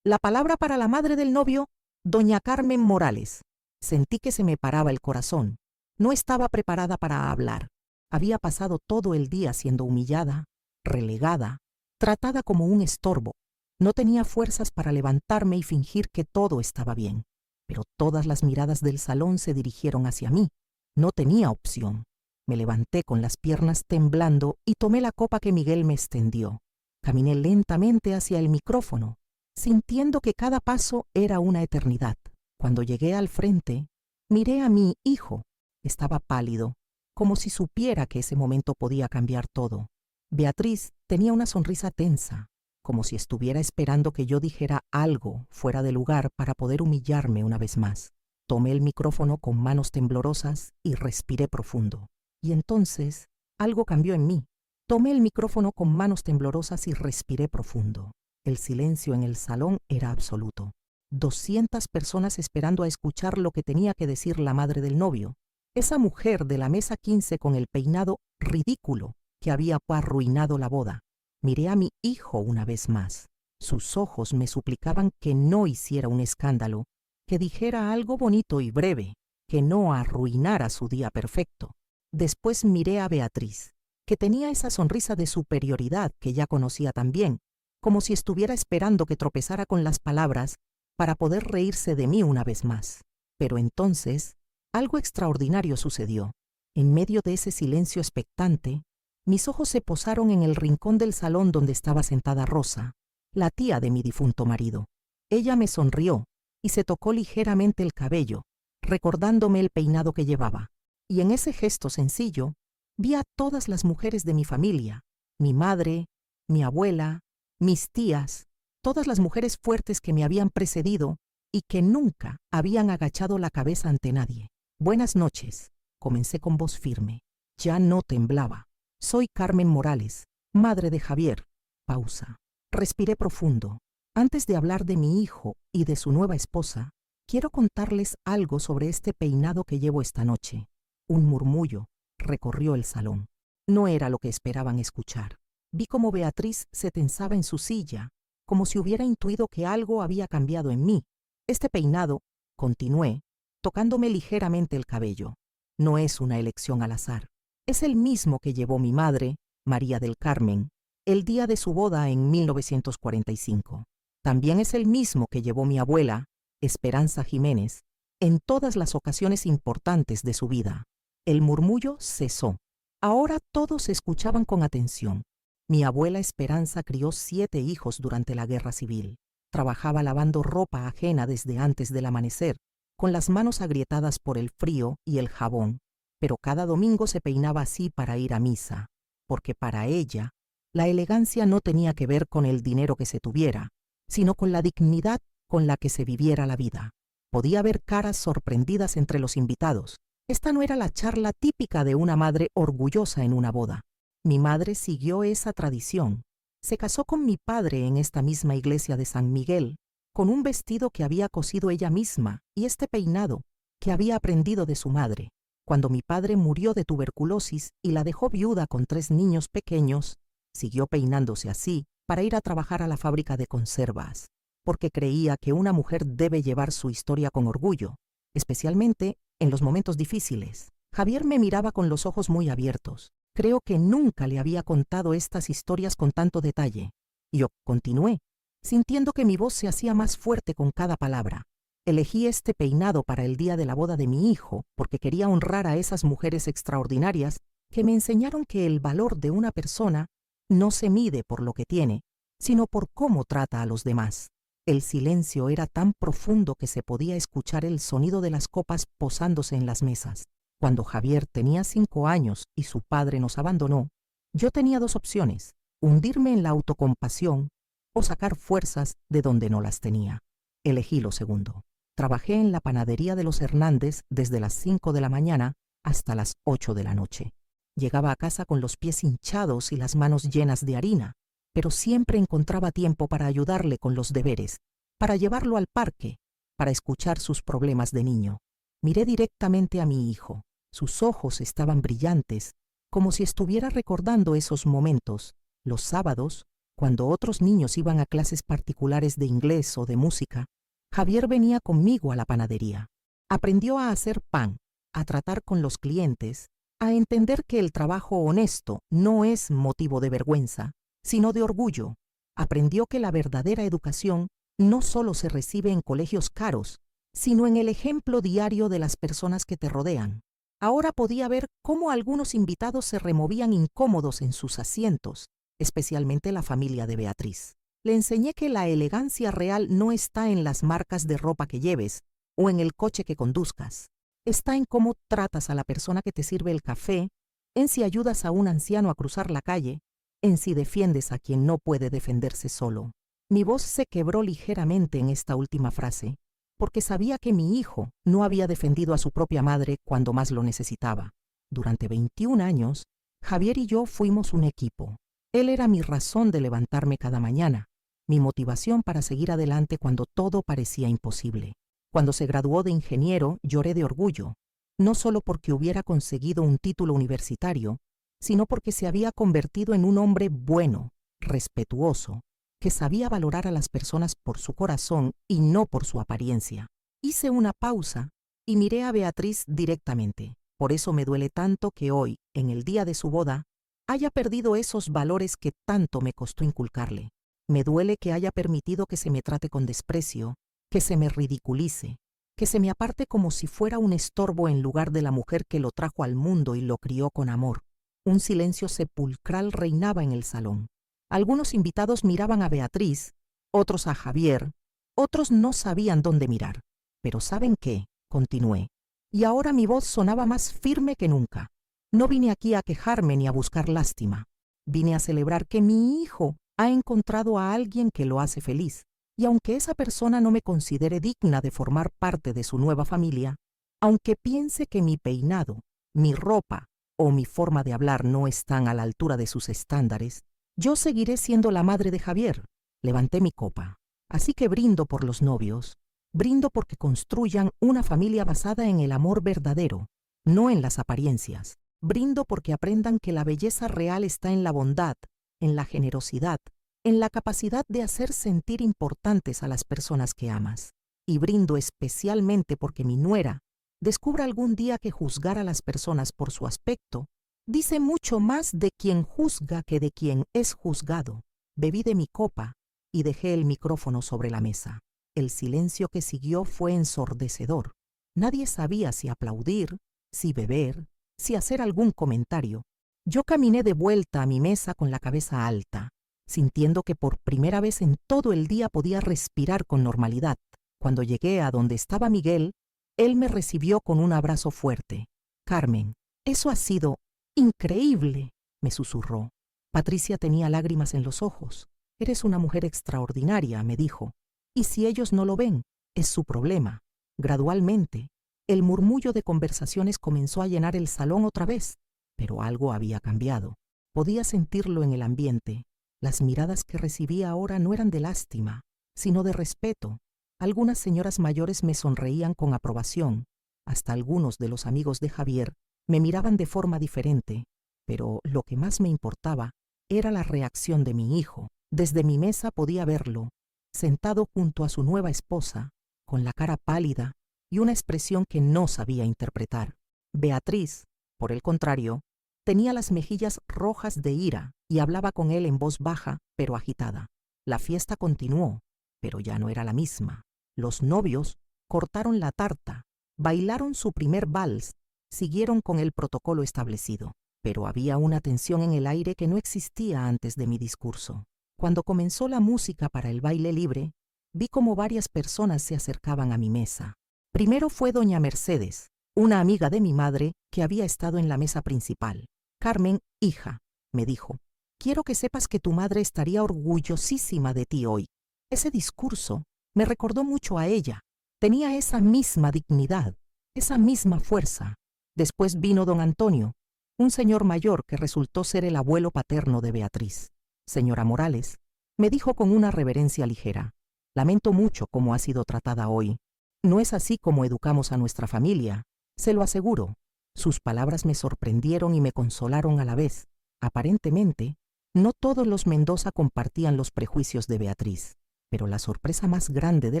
la palabra para la madre del novio, doña Carmen Morales». Sentí que se me paraba el corazón. No estaba preparada para hablar. Había pasado todo el día siendo humillada, relegada, tratada como un estorbo. No tenía fuerzas para levantarme y fingir que todo estaba bien. Pero todas las miradas del salón se dirigieron hacia mí. No tenía opción. Me levanté con las piernas temblando y tomé la copa que Miguel me extendió. Caminé lentamente hacia el micrófono, sintiendo que cada paso era una eternidad. Cuando llegué al frente, miré a mi hijo. Estaba pálido, como si supiera que ese momento podía cambiar todo. Beatriz tenía una sonrisa tensa, como si estuviera esperando que yo dijera algo fuera de lugar para poder humillarme una vez más. Tomé el micrófono con manos temblorosas y respiré profundo. Y entonces algo cambió en mí. Tomé el micrófono con manos temblorosas y respiré profundo. El silencio en el salón era absoluto. 200 personas esperando a escuchar lo que tenía que decir la madre del novio. Esa mujer de la mesa 15 con el peinado ridículo que había arruinado la boda. Miré a mi hijo una vez más. Sus ojos me suplicaban que no hiciera un escándalo, que dijera algo bonito y breve, que no arruinara su día perfecto. Después miré a Beatriz, que tenía esa sonrisa de superioridad que ya conocía tan bien, como si estuviera esperando que tropezara con las palabras para poder reírse de mí una vez más. Pero entonces, algo extraordinario sucedió. En medio de ese silencio expectante, mis ojos se posaron en el rincón del salón donde estaba sentada Rosa, la tía de mi difunto marido. Ella me sonrió y se tocó ligeramente el cabello, recordándome el peinado que llevaba. Y en ese gesto sencillo, vi a todas las mujeres de mi familia, mi madre, mi abuela, mis tías, todas las mujeres fuertes que me habían precedido y que nunca habían agachado la cabeza ante nadie. «Buenas noches», comencé con voz firme. Ya no temblaba. «Soy Carmen Morales, madre de Javier». Pausa. Respiré profundo. Antes de hablar de mi hijo y de su nueva esposa, quiero contarles algo sobre este peinado que llevo esta noche. Un murmullo recorrió el salón. No era lo que esperaban escuchar. Vi cómo Beatriz se tensaba en su silla, como si hubiera intuido que algo había cambiado en mí. Este peinado, continué, tocándome ligeramente el cabello, no es una elección al azar. Es el mismo que llevó mi madre, María del Carmen, el día de su boda en 1945. También es el mismo que llevó mi abuela, Esperanza Jiménez, en todas las ocasiones importantes de su vida. El murmullo cesó. Ahora todos escuchaban con atención. Mi abuela Esperanza crió 7 hijos durante la Guerra Civil. Trabajaba lavando ropa ajena desde antes del amanecer, con las manos agrietadas por el frío y el jabón, pero cada domingo se peinaba así para ir a misa, porque para ella la elegancia no tenía que ver con el dinero que se tuviera, sino con la dignidad con la que se viviera la vida. Podía ver caras sorprendidas entre los invitados. Esta no era la charla típica de una madre orgullosa en una boda. Mi madre siguió esa tradición. Se casó con mi padre en esta misma iglesia de San Miguel, con un vestido que había cosido ella misma y este peinado que había aprendido de su madre. Cuando mi padre murió de tuberculosis y la dejó viuda con 3 niños pequeños, siguió peinándose así para ir a trabajar a la fábrica de conservas, porque creía que una mujer debe llevar su historia con orgullo, especialmente en los momentos difíciles. Javier me miraba con los ojos muy abiertos. Creo que nunca le había contado estas historias con tanto detalle. Yo continué, sintiendo que mi voz se hacía más fuerte con cada palabra. Elegí este peinado para el día de la boda de mi hijo porque quería honrar a esas mujeres extraordinarias que me enseñaron que el valor de una persona no se mide por lo que tiene, sino por cómo trata a los demás. El silencio era tan profundo que se podía escuchar el sonido de las copas posándose en las mesas. Cuando Javier tenía 5 años y su padre nos abandonó, yo tenía 2 opciones: hundirme en la autocompasión o sacar fuerzas de donde no las tenía. Elegí lo segundo. Trabajé en la panadería de los Hernández desde las 5 de la mañana hasta las 8 de la noche. Llegaba a casa con los pies hinchados y las manos llenas de harina, pero siempre encontraba tiempo para ayudarle con los deberes, para llevarlo al parque, para escuchar sus problemas de niño. Miré directamente a mi hijo. Sus ojos estaban brillantes, como si estuviera recordando esos momentos, los sábados, cuando otros niños iban a clases particulares de inglés o de música. Javier venía conmigo a la panadería. Aprendió a hacer pan, a tratar con los clientes, a entender que el trabajo honesto no es motivo de vergüenza, sino de orgullo. Aprendió que la verdadera educación no solo se recibe en colegios caros, sino en el ejemplo diario de las personas que te rodean. Ahora podía ver cómo algunos invitados se removían incómodos en sus asientos, especialmente la familia de Beatriz. Le enseñé que la elegancia real no está en las marcas de ropa que lleves o en el coche que conduzcas. Está en cómo tratas a la persona que te sirve el café, en si ayudas a un anciano a cruzar la calle, en si defiendes a quien no puede defenderse solo. Mi voz se quebró ligeramente en esta última frase, porque sabía que mi hijo no había defendido a su propia madre cuando más lo necesitaba. Durante 21 años, Javier y yo fuimos un equipo. Él era mi razón de levantarme cada mañana, mi motivación para seguir adelante cuando todo parecía imposible. Cuando se graduó de ingeniero, lloré de orgullo, no solo porque hubiera conseguido un título universitario, sino porque se había convertido en un hombre bueno, respetuoso, que sabía valorar a las personas por su corazón y no por su apariencia. Hice una pausa y miré a Beatriz directamente. Por eso me duele tanto que hoy, en el día de su boda, haya perdido esos valores que tanto me costó inculcarle. Me duele que haya permitido que se me trate con desprecio, que se me ridiculice, que se me aparte como si fuera un estorbo en lugar de la mujer que lo trajo al mundo y lo crió con amor. Un silencio sepulcral reinaba en el salón. Algunos invitados miraban a Beatriz, otros a Javier, otros no sabían dónde mirar. Pero ¿saben qué? Continué. Y ahora mi voz sonaba más firme que nunca. No vine aquí a quejarme ni a buscar lástima. Vine a celebrar que mi hijo ha encontrado a alguien que lo hace feliz. Y aunque esa persona no me considere digna de formar parte de su nueva familia, aunque piense que mi peinado, mi ropa o mi forma de hablar no están a la altura de sus estándares, yo seguiré siendo la madre de Javier. Levanté mi copa. Así que brindo por los novios. Brindo porque construyan una familia basada en el amor verdadero, no en las apariencias. Brindo porque aprendan que la belleza real está en la bondad, en la generosidad, en la capacidad de hacer sentir importantes a las personas que amas. Y brindo especialmente porque mi nuera descubra algún día que juzgar a las personas por su aspecto dice mucho más de quien juzga que de quien es juzgado. Bebí de mi copa y dejé el micrófono sobre la mesa. El silencio que siguió fue ensordecedor. Nadie sabía si aplaudir, si beber, si hacer algún comentario. Yo caminé de vuelta a mi mesa con la cabeza alta, sintiendo que por primera vez en todo el día podía respirar con normalidad. Cuando llegué a donde estaba Miguel, él me recibió con un abrazo fuerte. «Carmen, eso ha sido increíble», me susurró. Patricia tenía lágrimas en los ojos. «Eres una mujer extraordinaria», me dijo. «Y si ellos no lo ven, es su problema». Gradualmente, el murmullo de conversaciones comenzó a llenar el salón otra vez, pero algo había cambiado. Podía sentirlo en el ambiente. Las miradas que recibía ahora no eran de lástima, sino de respeto. Algunas señoras mayores me sonreían con aprobación. Hasta algunos de los amigos de Javier me miraban de forma diferente, pero lo que más me importaba era la reacción de mi hijo. Desde mi mesa podía verlo, sentado junto a su nueva esposa, con la cara pálida y una expresión que no sabía interpretar. Beatriz, por el contrario, tenía las mejillas rojas de ira y hablaba con él en voz baja pero agitada. La fiesta continuó, pero ya no era la misma. Los novios cortaron la tarta, bailaron su primer vals, siguieron con el protocolo establecido, pero había una tensión en el aire que no existía antes de mi discurso. Cuando comenzó la música para el baile libre, vi cómo varias personas se acercaban a mi mesa. Primero fue doña Mercedes, una amiga de mi madre que había estado en la mesa principal. Carmen, hija, me dijo, quiero que sepas que tu madre estaría orgullosísima de ti hoy. Ese discurso me recordó mucho a ella. Tenía esa misma dignidad, esa misma fuerza. Después vino don Antonio, un señor mayor que resultó ser el abuelo paterno de Beatriz. Señora Morales, me dijo con una reverencia ligera, lamento mucho cómo ha sido tratada hoy. No es así como educamos a nuestra familia, se lo aseguro. Sus palabras me sorprendieron y me consolaron a la vez. Aparentemente, no todos los Mendoza compartían los prejuicios de Beatriz, pero la sorpresa más grande de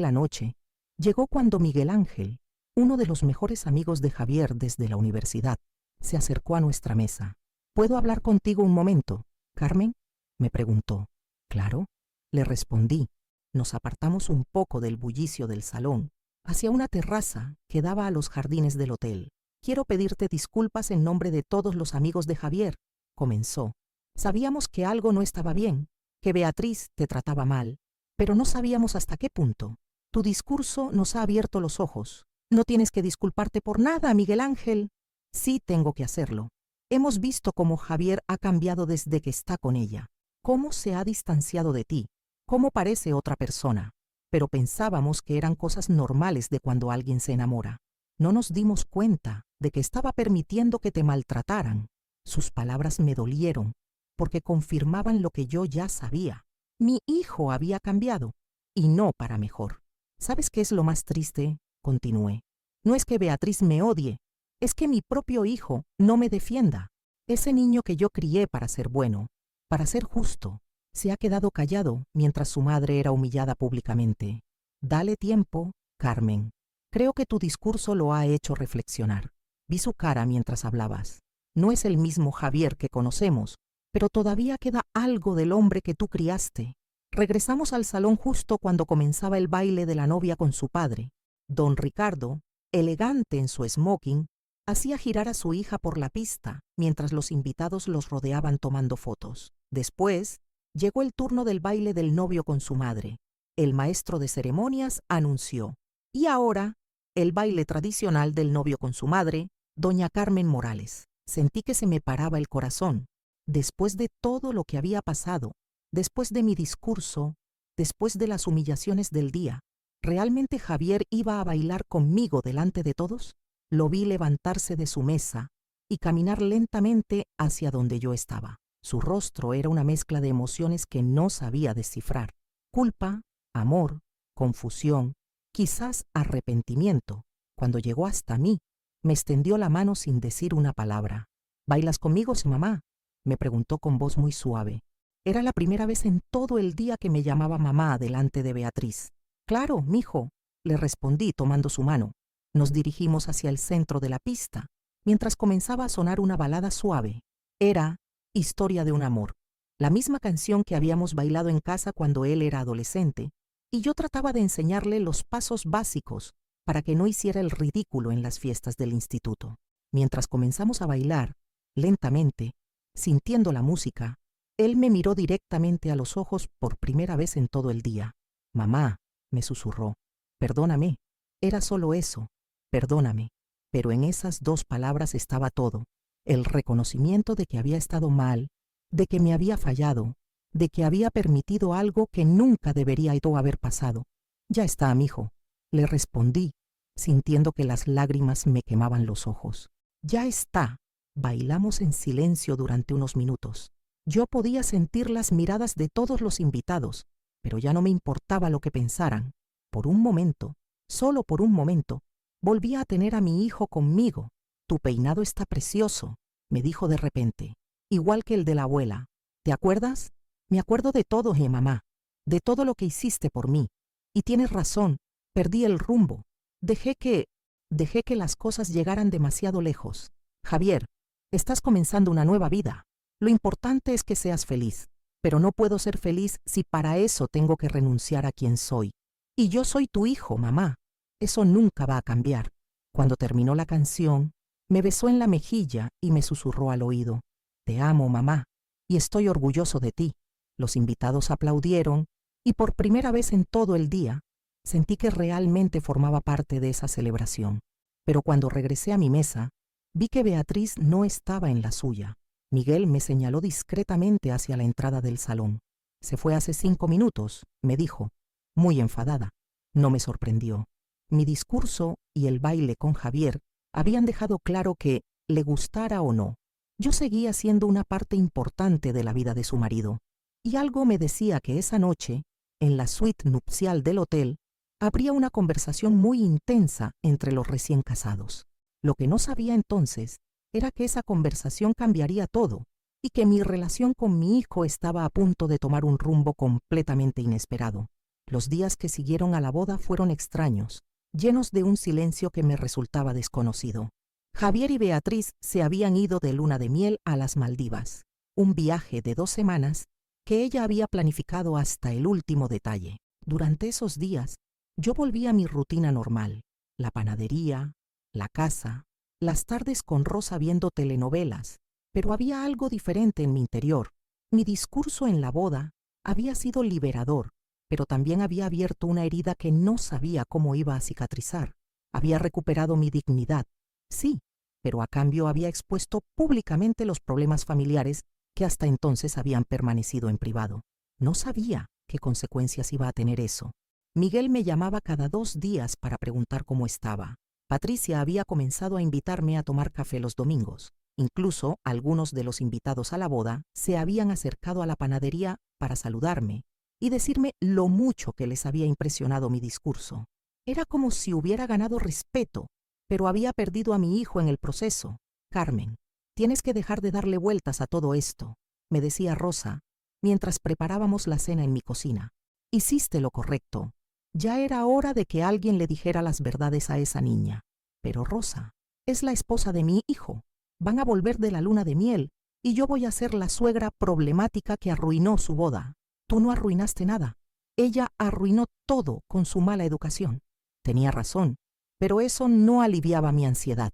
la noche llegó cuando Miguel Ángel, uno de los mejores amigos de Javier desde la universidad, se acercó a nuestra mesa. ¿Puedo hablar contigo un momento, Carmen?, me preguntó. Claro, le respondí. Nos apartamos un poco del bullicio del salón, hacia una terraza que daba a los jardines del hotel. Quiero pedirte disculpas en nombre de todos los amigos de Javier, comenzó. Sabíamos que algo no estaba bien, que Beatriz te trataba mal, pero no sabíamos hasta qué punto. Tu discurso nos ha abierto los ojos. No tienes que disculparte por nada, Miguel Ángel. Sí tengo que hacerlo. Hemos visto cómo Javier ha cambiado desde que está con ella, cómo se ha distanciado de ti, cómo parece otra persona, pero pensábamos que eran cosas normales de cuando alguien se enamora. No nos dimos cuenta de que estaba permitiendo que te maltrataran. Sus palabras me dolieron, porque confirmaban lo que yo ya sabía. Mi hijo había cambiado, y no para mejor. ¿Sabes qué es lo más triste?, continué. No es que Beatriz me odie, es que mi propio hijo no me defienda. Ese niño que yo crié para ser bueno, para ser justo, se ha quedado callado mientras su madre era humillada públicamente. Dale tiempo, Carmen. Creo que tu discurso lo ha hecho reflexionar. Vi su cara mientras hablabas. No es el mismo Javier que conocemos, pero todavía queda algo del hombre que tú criaste. Regresamos al salón justo cuando comenzaba el baile de la novia con su padre. Don Ricardo, elegante en su smoking, hacía girar a su hija por la pista, mientras los invitados los rodeaban tomando fotos. Después, llegó el turno del baile del novio con su madre. El maestro de ceremonias anunció. Y ahora, el baile tradicional del novio con su madre, doña Carmen Morales. Sentí que se me paraba el corazón. Después de todo lo que había pasado, después de mi discurso, después de las humillaciones del día, ¿realmente Javier iba a bailar conmigo delante de todos? Lo vi levantarse de su mesa y caminar lentamente hacia donde yo estaba. Su rostro era una mezcla de emociones que no sabía descifrar. Culpa, amor, confusión, quizás arrepentimiento. Cuando llegó hasta mí, me extendió la mano sin decir una palabra. ¿Bailas conmigo, mamá?, me preguntó con voz muy suave. Era la primera vez en todo el día que me llamaba mamá delante de Beatriz. Claro, mijo, le respondí tomando su mano. Nos dirigimos hacia el centro de la pista, mientras comenzaba a sonar una balada suave. Era Historia de un amor, la misma canción que habíamos bailado en casa cuando él era adolescente, y yo trataba de enseñarle los pasos básicos para que no hiciera el ridículo en las fiestas del instituto. Mientras comenzamos a bailar, lentamente, sintiendo la música, él me miró directamente a los ojos por primera vez en todo el día. Mamá, me susurró, perdóname. Era solo eso, perdóname. Pero en esas dos palabras estaba todo. El reconocimiento de que había estado mal, de que me había fallado, de que había permitido algo que nunca debería haber pasado. Ya está, mijo, le respondí, sintiendo que las lágrimas me quemaban los ojos. Ya está. Bailamos en silencio durante unos minutos. Yo podía sentir las miradas de todos los invitados, pero ya no me importaba lo que pensaran. Por un momento, solo por un momento, volví a tener a mi hijo conmigo. Tu peinado está precioso, me dijo de repente, igual que el de la abuela. ¿Te acuerdas? Me acuerdo de todo, mamá, de todo lo que hiciste por mí. Y tienes razón, perdí el rumbo. Dejé que las cosas llegaran demasiado lejos. Javier, estás comenzando una nueva vida. Lo importante es que seas feliz, pero no puedo ser feliz si para eso tengo que renunciar a quien soy. Y yo soy tu hijo, mamá. Eso nunca va a cambiar. Cuando terminó la canción, me besó en la mejilla y me susurró al oído. Te amo, mamá, y estoy orgulloso de ti. Los invitados aplaudieron y por primera vez en todo el día sentí que realmente formaba parte de esa celebración. Pero cuando regresé a mi mesa, vi que Beatriz no estaba en la suya. Miguel me señaló discretamente hacia la entrada del salón. Se fue hace 5 minutos, me dijo, muy enfadada. No me sorprendió. Mi discurso y el baile con Javier habían dejado claro que, le gustara o no, yo seguía siendo una parte importante de la vida de su marido. Y algo me decía que esa noche, en la suite nupcial del hotel, habría una conversación muy intensa entre los recién casados. Lo que no sabía entonces era que esa conversación cambiaría todo y que mi relación con mi hijo estaba a punto de tomar un rumbo completamente inesperado. Los días que siguieron a la boda fueron extraños, llenos de un silencio que me resultaba desconocido. Javier y Beatriz se habían ido de luna de miel a las Maldivas, un viaje de 2 semanas que ella había planificado hasta el último detalle. Durante esos días, yo volví a mi rutina normal, la panadería, la casa, las tardes con Rosa viendo telenovelas, pero había algo diferente en mi interior. Mi discurso en la boda había sido liberador, pero también había abierto una herida que no sabía cómo iba a cicatrizar. Había recuperado mi dignidad, sí, pero a cambio había expuesto públicamente los problemas familiares que hasta entonces habían permanecido en privado. No sabía qué consecuencias iba a tener eso. Miguel me llamaba cada 2 días para preguntar cómo estaba. Patricia había comenzado a invitarme a tomar café los domingos. Incluso algunos de los invitados a la boda se habían acercado a la panadería para saludarme y decirme lo mucho que les había impresionado mi discurso. Era como si hubiera ganado respeto, pero había perdido a mi hijo en el proceso. Carmen, tienes que dejar de darle vueltas a todo esto, me decía Rosa, mientras preparábamos la cena en mi cocina. Hiciste lo correcto. Ya era hora de que alguien le dijera las verdades a esa niña. Pero Rosa es la esposa de mi hijo. Van a volver de la luna de miel y yo voy a ser la suegra problemática que arruinó su boda. Tú no arruinaste nada. Ella arruinó todo con su mala educación. Tenía razón, pero eso no aliviaba mi ansiedad.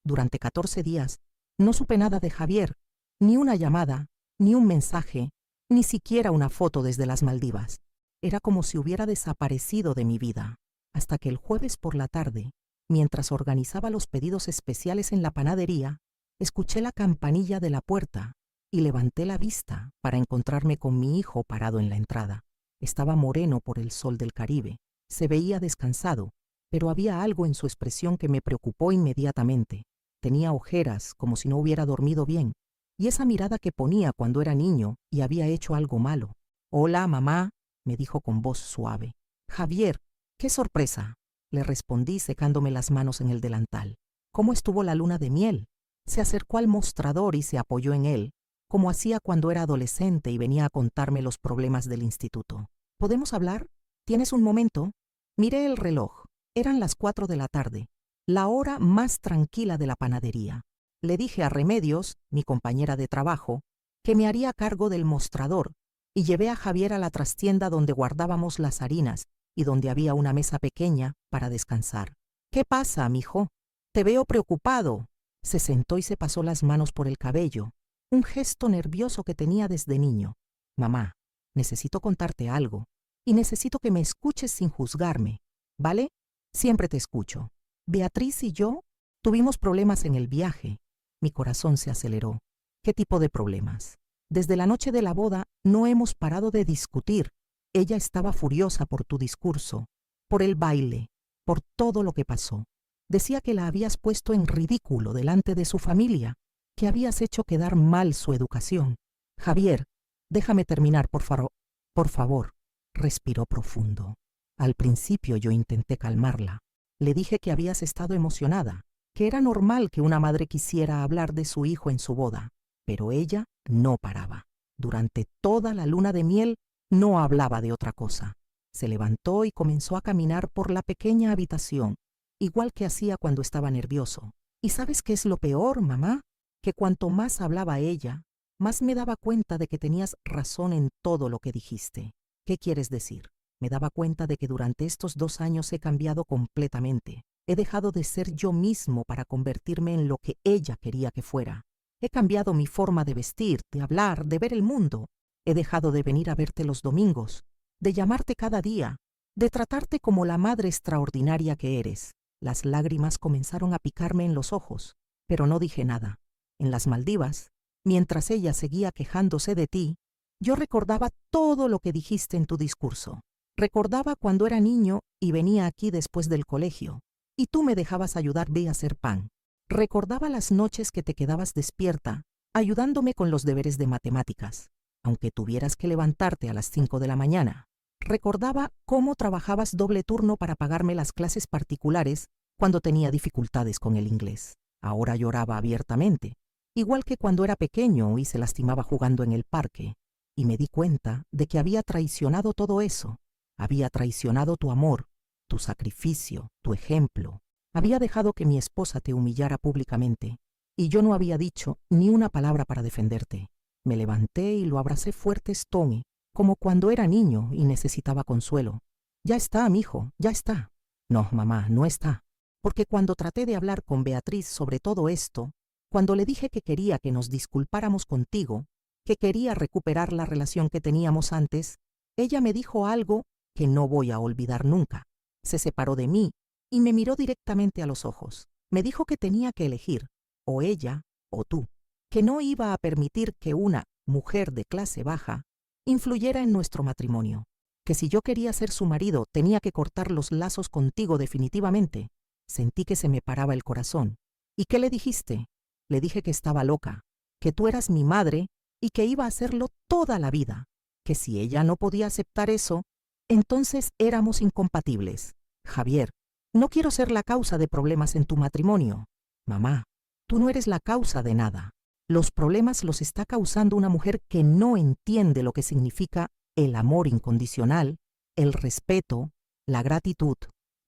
Durante 14 días no supe nada de Javier, ni una llamada, ni un mensaje, ni siquiera una foto desde las Maldivas. Era como si hubiera desaparecido de mi vida, hasta que el jueves por la tarde, mientras organizaba los pedidos especiales en la panadería, escuché la campanilla de la puerta y levanté la vista para encontrarme con mi hijo parado en la entrada. Estaba moreno por el sol del Caribe, se veía descansado, pero había algo en su expresión que me preocupó inmediatamente. Tenía ojeras, como si no hubiera dormido bien, y esa mirada que ponía cuando era niño y había hecho algo malo. «Hola, mamá», me dijo con voz suave. «Javier, qué sorpresa», le respondí secándome las manos en el delantal. «¿Cómo estuvo la luna de miel?» Se acercó al mostrador y se apoyó en él, como hacía cuando era adolescente y venía a contarme los problemas del instituto. «¿Podemos hablar? ¿Tienes un momento?» Miré el reloj. Eran las 4 de la tarde, la hora más tranquila de la panadería. Le dije a Remedios, mi compañera de trabajo, que me haría cargo del mostrador, y llevé a Javier a la trastienda donde guardábamos las harinas y donde había una mesa pequeña para descansar. «¿Qué pasa, mijo? Te veo preocupado». Se sentó y se pasó las manos por el cabello, un gesto nervioso que tenía desde niño. «Mamá, necesito contarte algo, y necesito que me escuches sin juzgarme, ¿vale? Siempre te escucho. Beatriz y yo tuvimos problemas en el viaje». Mi corazón se aceleró. ¿Qué tipo de problemas? Desde la noche de la boda no hemos parado de discutir. Ella estaba furiosa por tu discurso, por el baile, por todo lo que pasó. Decía que la habías puesto en ridículo delante de su familia, que habías hecho quedar mal su educación. «Javier, déjame terminar, por favor», respiró profundo. Al principio yo intenté calmarla. Le dije que habías estado emocionada, que era normal que una madre quisiera hablar de su hijo en su boda, pero ella no paraba. Durante toda la luna de miel no hablaba de otra cosa. Se levantó y comenzó a caminar por la pequeña habitación, igual que hacía cuando estaba nervioso. ¿Y sabes qué es lo peor, mamá? Que cuanto más hablaba ella, más me daba cuenta de que tenías razón en todo lo que dijiste. ¿Qué quieres decir? Me daba cuenta de que durante estos 2 años he cambiado completamente. He dejado de ser yo mismo para convertirme en lo que ella quería que fuera. He cambiado mi forma de vestir, de hablar, de ver el mundo. He dejado de venir a verte los domingos, de llamarte cada día, de tratarte como la madre extraordinaria que eres. Las lágrimas comenzaron a picarme en los ojos, pero no dije nada. En las Maldivas, mientras ella seguía quejándose de ti, yo recordaba todo lo que dijiste en tu discurso. Recordaba cuando era niño y venía aquí después del colegio, y tú me dejabas ayudarme a hacer pan. Recordaba las noches que te quedabas despierta, ayudándome con los deberes de matemáticas, aunque tuvieras que levantarte a las 5 de la mañana. Recordaba cómo trabajabas doble turno para pagarme las clases particulares cuando tenía dificultades con el inglés. Ahora lloraba abiertamente, igual que cuando era pequeño y se lastimaba jugando en el parque, y me di cuenta de que había traicionado todo eso. Había traicionado tu amor, tu sacrificio, tu ejemplo. Había dejado que mi esposa te humillara públicamente, y yo no había dicho ni una palabra para defenderte. Me levanté y lo abracé fuerte, Stone, como cuando era niño y necesitaba consuelo. Ya está, mijo, ya está. No, mamá, no está. Porque cuando traté de hablar con Beatriz sobre todo esto, cuando le dije que quería que nos disculpáramos contigo, que quería recuperar la relación que teníamos antes, ella me dijo algo que no voy a olvidar nunca. Se separó de mí y me miró directamente a los ojos. Me dijo que tenía que elegir, o ella o tú, que no iba a permitir que una mujer de clase baja influyera en nuestro matrimonio, que si yo quería ser su marido tenía que cortar los lazos contigo definitivamente. Sentí que se me paraba el corazón. ¿Y qué le dijiste? Le dije que estaba loca, que tú eras mi madre y que iba a hacerlo toda la vida, que si ella no podía aceptar eso, entonces éramos incompatibles. Javier, no quiero ser la causa de problemas en tu matrimonio. Mamá, tú no eres la causa de nada. Los problemas los está causando una mujer que no entiende lo que significa el amor incondicional, el respeto, la gratitud.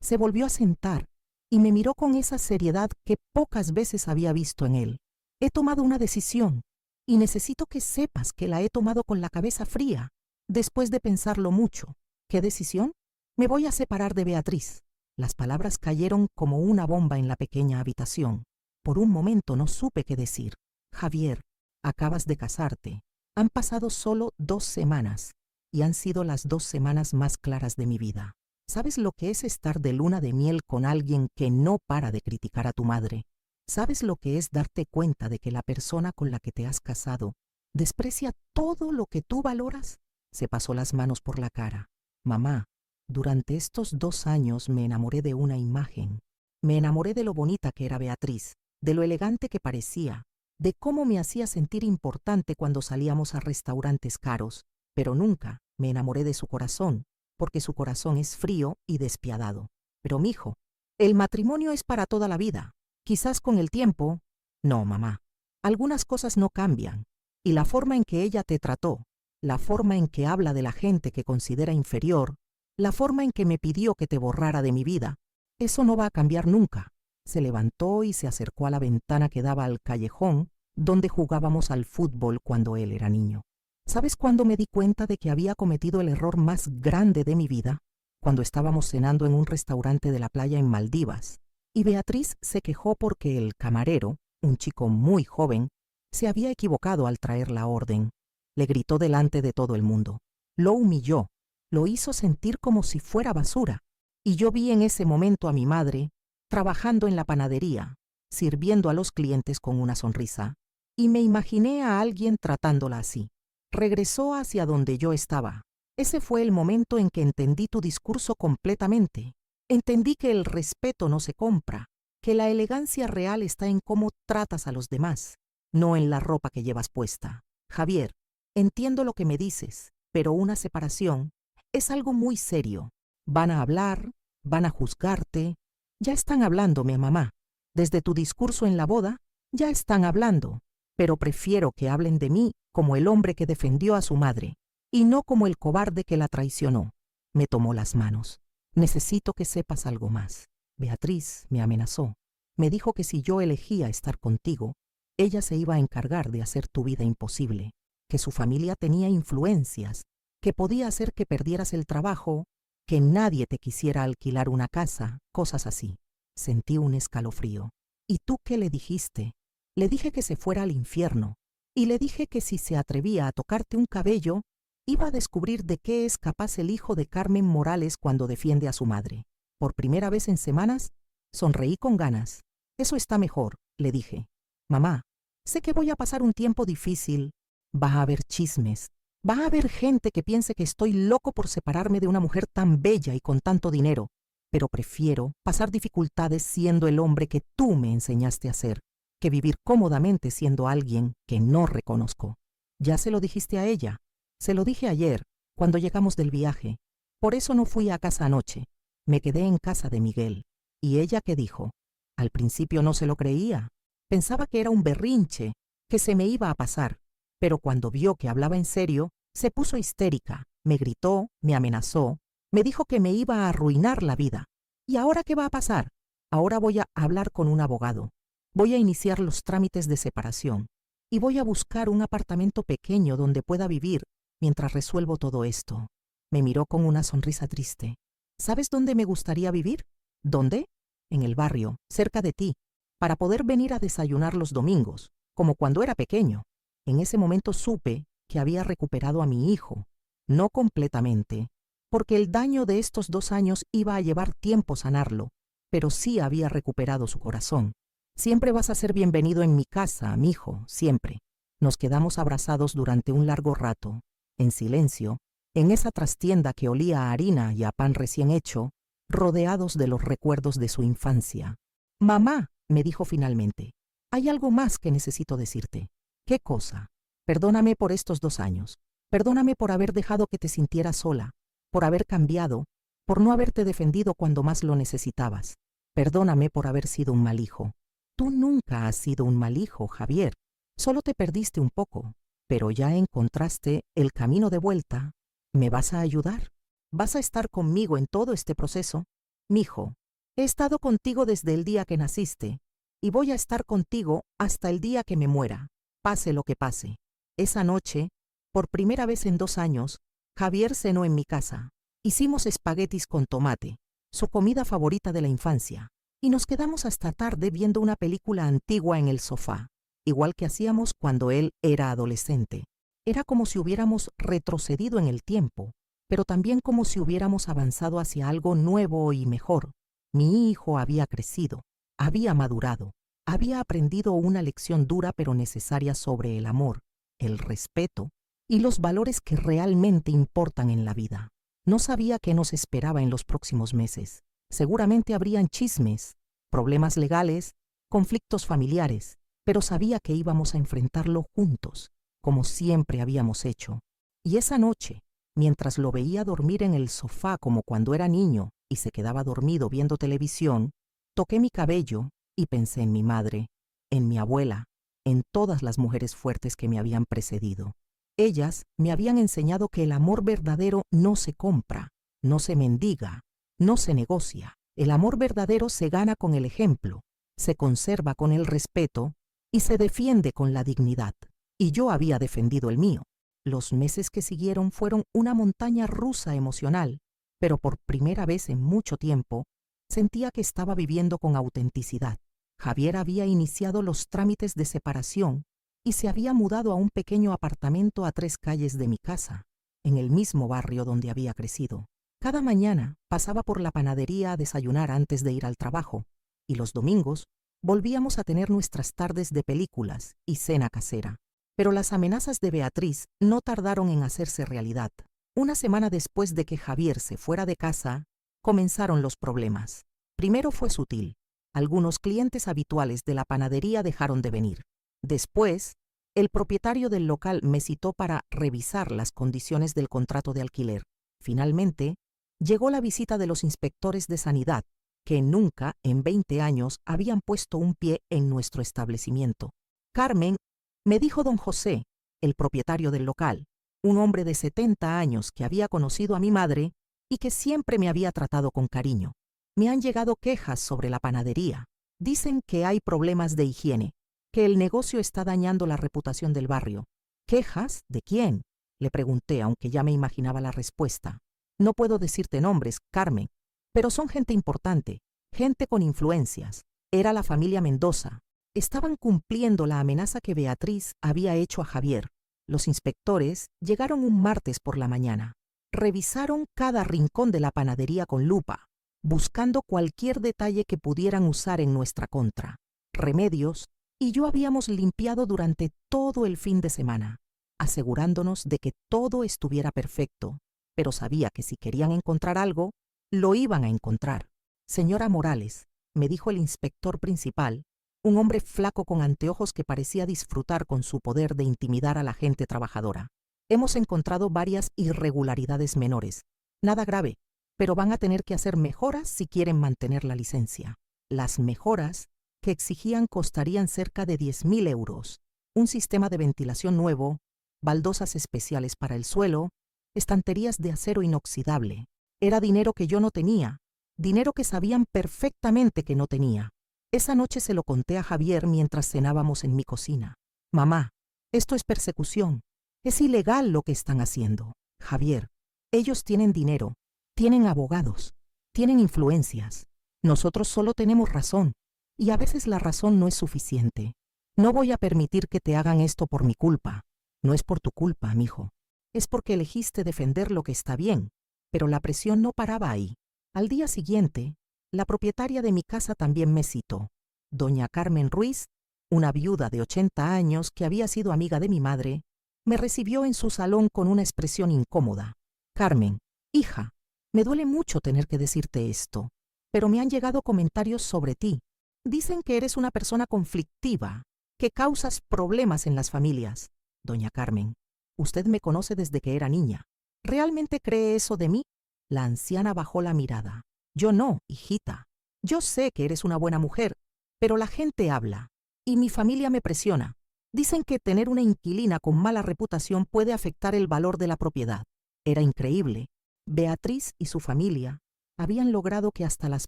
Se volvió a sentar y me miró con esa seriedad que pocas veces había visto en él. He tomado una decisión y necesito que sepas que la he tomado con la cabeza fría, después de pensarlo mucho. ¿Qué decisión? Me voy a separar de Beatriz. Las palabras cayeron como una bomba en la pequeña habitación. Por un momento no supe qué decir. Javier, acabas de casarte. Han pasado solo 2 semanas y han sido las 2 semanas más claras de mi vida. ¿Sabes lo que es estar de luna de miel con alguien que no para de criticar a tu madre? ¿Sabes lo que es darte cuenta de que la persona con la que te has casado desprecia todo lo que tú valoras? Se pasó las manos por la cara. Mamá, durante estos 2 años me enamoré de una imagen. Me enamoré de lo bonita que era Beatriz, de lo elegante que parecía, de cómo me hacía sentir importante cuando salíamos a restaurantes caros, pero nunca me enamoré de su corazón, porque su corazón es frío y despiadado. Pero, mijo, el matrimonio es para toda la vida. Quizás con el tiempo... No, mamá, algunas cosas no cambian, y la forma en que ella te trató, la forma en que habla de la gente que considera inferior, la forma en que me pidió que te borrara de mi vida, eso no va a cambiar nunca. Se levantó y se acercó a la ventana que daba al callejón donde jugábamos al fútbol cuando él era niño. ¿Sabes cuándo me di cuenta de que había cometido el error más grande de mi vida? Cuando estábamos cenando en un restaurante de la playa en Maldivas, y Beatriz se quejó porque el camarero, un chico muy joven, se había equivocado al traer la orden. Le gritó delante de todo el mundo. Lo humilló, lo hizo sentir como si fuera basura. Y yo vi en ese momento a mi madre trabajando en la panadería, sirviendo a los clientes con una sonrisa, y me imaginé a alguien tratándola así. Regresó hacia donde yo estaba. Ese fue el momento en que entendí tu discurso completamente. Entendí que el respeto no se compra, que la elegancia real está en cómo tratas a los demás, no en la ropa que llevas puesta. Javier, entiendo lo que me dices, pero una separación es algo muy serio. Van a hablar, van a juzgarte. Ya están hablándome, mamá. Desde tu discurso en la boda, ya están hablando. Pero prefiero que hablen de mí como el hombre que defendió a su madre, y no como el cobarde que la traicionó. Me tomó las manos. Necesito que sepas algo más. Beatriz me amenazó. Me dijo que si yo elegía estar contigo, ella se iba a encargar de hacer tu vida imposible, que su familia tenía influencias, que podía hacer que perdieras el trabajo, que nadie te quisiera alquilar una casa, cosas así. Sentí un escalofrío. ¿Y tú qué le dijiste? Le dije que se fuera al infierno, y le dije que si se atrevía a tocarte un cabello, iba a descubrir de qué es capaz el hijo de Carmen Morales cuando defiende a su madre. Por primera vez en semanas, sonreí con ganas. Eso está mejor, le dije. Mamá, sé que voy a pasar un tiempo difícil. Va a haber chismes. Va a haber gente que piense que estoy loco por separarme de una mujer tan bella y con tanto dinero, pero prefiero pasar dificultades siendo el hombre que tú me enseñaste a ser, que vivir cómodamente siendo alguien que no reconozco. Ya se lo dijiste a ella. Se lo dije ayer, cuando llegamos del viaje. Por eso no fui a casa anoche. Me quedé en casa de Miguel. ¿Y ella qué dijo? Al principio no se lo creía. Pensaba que era un berrinche, que se me iba a pasar. Pero cuando vio que hablaba en serio, se puso histérica, me gritó, me amenazó, me dijo que me iba a arruinar la vida. ¿Y ahora qué va a pasar? Ahora voy a hablar con un abogado. Voy a iniciar los trámites de separación y voy a buscar un apartamento pequeño donde pueda vivir mientras resuelvo todo esto. Me miró con una sonrisa triste. ¿Sabes dónde me gustaría vivir? ¿Dónde? En el barrio, cerca de ti, para poder venir a desayunar los domingos, como cuando era pequeño. En ese momento supe que había recuperado a mi hijo, no completamente, porque el daño de estos 2 años iba a llevar tiempo sanarlo, pero sí había recuperado su corazón. Siempre vas a ser bienvenido en mi casa, mijo, siempre. Nos quedamos abrazados durante un largo rato, en silencio, en esa trastienda que olía a harina y a pan recién hecho, rodeados de los recuerdos de su infancia. Mamá, me dijo finalmente, hay algo más que necesito decirte. ¿Qué cosa? Perdóname por estos 2 años. Perdóname por haber dejado que te sintieras sola, por haber cambiado, por no haberte defendido cuando más lo necesitabas. Perdóname por haber sido un mal hijo. Tú nunca has sido un mal hijo, Javier. Solo te perdiste un poco, pero ya encontraste el camino de vuelta. ¿Me vas a ayudar? ¿Vas a estar conmigo en todo este proceso? Mijo, he estado contigo desde el día que naciste y voy a estar contigo hasta el día que me muera, pase lo que pase. Esa noche, por primera vez en 2 años, Javier cenó en mi casa. Hicimos espaguetis con tomate, su comida favorita de la infancia, y nos quedamos hasta tarde viendo una película antigua en el sofá, igual que hacíamos cuando él era adolescente. Era como si hubiéramos retrocedido en el tiempo, pero también como si hubiéramos avanzado hacia algo nuevo y mejor. Mi hijo había crecido, había madurado, había aprendido una lección dura pero necesaria sobre el amor, el respeto y los valores que realmente importan en la vida. No sabía qué nos esperaba en los próximos meses. Seguramente habrían chismes, problemas legales, conflictos familiares, pero sabía que íbamos a enfrentarlo juntos, como siempre habíamos hecho. Y esa noche, mientras lo veía dormir en el sofá como cuando era niño y se quedaba dormido viendo televisión, toqué mi cabello y pensé en mi madre, en mi abuela, en todas las mujeres fuertes que me habían precedido. Ellas me habían enseñado que el amor verdadero no se compra, no se mendiga, no se negocia. El amor verdadero se gana con el ejemplo, se conserva con el respeto y se defiende con la dignidad. Y yo había defendido el mío. Los meses que siguieron fueron una montaña rusa emocional, pero por primera vez en mucho tiempo sentía que estaba viviendo con autenticidad. Javier había iniciado los trámites de separación y se había mudado a un pequeño apartamento a 3 calles de mi casa, en el mismo barrio donde había crecido. Cada mañana pasaba por la panadería a desayunar antes de ir al trabajo, y los domingos volvíamos a tener nuestras tardes de películas y cena casera. Pero las amenazas de Beatriz no tardaron en hacerse realidad. Una semana después de que Javier se fuera de casa, comenzaron los problemas. Primero fue sutil. Algunos clientes habituales de la panadería dejaron de venir. Después, el propietario del local me citó para revisar las condiciones del contrato de alquiler. Finalmente, Llegó la visita de los inspectores de sanidad, que nunca en 20 años habían puesto un pie en nuestro establecimiento. Carmen, me dijo don José, el propietario del local, un hombre de 70 años que había conocido a mi madre y que siempre me había tratado con cariño. Me han llegado quejas sobre la panadería. Dicen que hay problemas de higiene, que el negocio está dañando la reputación del barrio. ¿Quejas? ¿De quién?, le pregunté, aunque ya me imaginaba la respuesta. No puedo decirte nombres, Carmen, pero son gente importante, gente con influencias. Era la familia Mendoza. Estaban cumpliendo la amenaza que Beatriz había hecho a Javier. Los inspectores llegaron un martes por la mañana. Revisaron cada rincón de la panadería con lupa, buscando cualquier detalle que pudieran usar en nuestra contra. Remedios y yo habíamos limpiado durante todo el fin de semana, asegurándonos de que todo estuviera perfecto, pero sabía que si querían encontrar algo, lo iban a encontrar. Señora Morales, me dijo el inspector principal, un hombre flaco con anteojos que parecía disfrutar con su poder de intimidar a la gente trabajadora. Hemos encontrado varias irregularidades menores. Nada grave, pero van a tener que hacer mejoras si quieren mantener la licencia. Las mejoras que exigían costarían cerca de 10.000 euros. Un sistema de ventilación nuevo, baldosas especiales para el suelo, estanterías de acero inoxidable. Era dinero que yo no tenía, dinero que sabían perfectamente que no tenía. Esa noche se lo conté a Javier mientras cenábamos en mi cocina. Mamá, esto es persecución. Es ilegal lo que están haciendo. Javier, ellos tienen dinero, tienen abogados, tienen influencias. Nosotros solo tenemos razón, y a veces la razón no es suficiente. No voy a permitir que te hagan esto por mi culpa. No es por tu culpa, mijo. Es porque elegiste defender lo que está bien, pero la presión no paraba ahí. Al día siguiente, la propietaria de mi casa también me citó. Doña Carmen Ruiz, una viuda de 80 años que había sido amiga de mi madre, me recibió en su salón con una expresión incómoda. Carmen, hija, me duele mucho tener que decirte esto, pero me han llegado comentarios sobre ti. Dicen que eres una persona conflictiva, que causas problemas en las familias. Doña Carmen, usted me conoce desde que era niña. ¿Realmente cree eso de mí? La anciana bajó la mirada. Yo no, hijita. Yo sé que eres una buena mujer, pero la gente habla, y mi familia me presiona. Dicen que tener una inquilina con mala reputación puede afectar el valor de la propiedad. Era increíble. Beatriz y su familia habían logrado que hasta las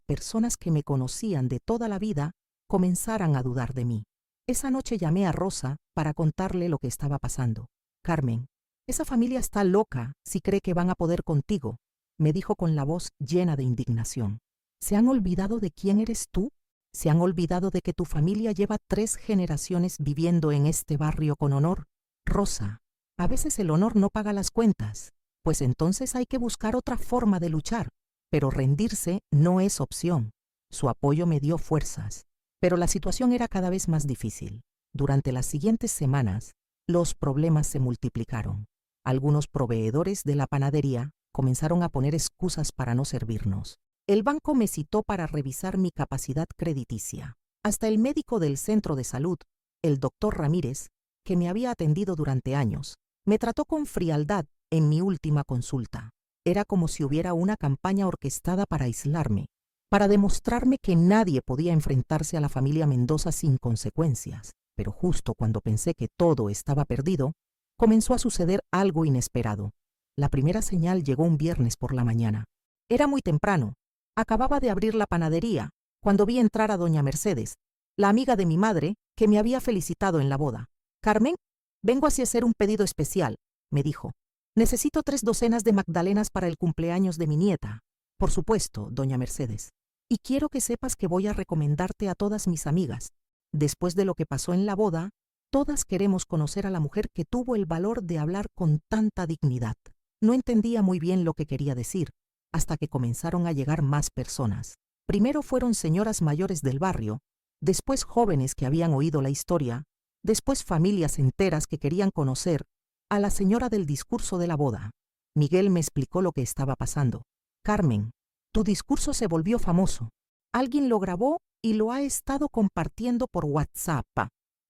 personas que me conocían de toda la vida comenzaran a dudar de mí. Esa noche llamé a Rosa para contarle lo que estaba pasando. Carmen, esa familia está loca si cree que van a poder contigo, me dijo con la voz llena de indignación. ¿Se han olvidado de quién eres tú? ¿Se han olvidado de que tu familia lleva 3 generaciones viviendo en este barrio con honor? Rosa, a veces el honor no paga las cuentas, pues entonces hay que buscar otra forma de luchar, pero rendirse no es opción. Su apoyo me dio fuerzas, pero la situación era cada vez más difícil. Durante las siguientes semanas, los problemas se multiplicaron. Algunos proveedores de la panadería comenzaron a poner excusas para no servirnos. El banco me citó para revisar mi capacidad crediticia. Hasta el médico del centro de salud, el doctor Ramírez, que me había atendido durante años, me trató con frialdad en mi última consulta. Era como si hubiera una campaña orquestada para aislarme, para demostrarme que nadie podía enfrentarse a la familia Mendoza sin consecuencias. Pero justo cuando pensé que todo estaba perdido, comenzó a suceder algo inesperado. La primera señal llegó un viernes por la mañana. Era muy temprano. Acababa de abrir la panadería cuando vi entrar a doña Mercedes, la amiga de mi madre que me había felicitado en la boda. Carmen, vengo hacia hacer un pedido especial, me dijo. Necesito 3 docenas de magdalenas para el cumpleaños de mi nieta. Por supuesto, doña Mercedes. Y quiero que sepas que voy a recomendarte a todas mis amigas. Después de lo que pasó en la boda, todas queremos conocer a la mujer que tuvo el valor de hablar con tanta dignidad. No entendía muy bien lo que quería decir, hasta que comenzaron a llegar más personas. Primero fueron señoras mayores del barrio, después jóvenes que habían oído la historia, después familias enteras que querían conocer a la señora del discurso de la boda. Miguel me explicó lo que estaba pasando. Carmen, tu discurso se volvió famoso. Alguien lo grabó y lo ha estado compartiendo por WhatsApp.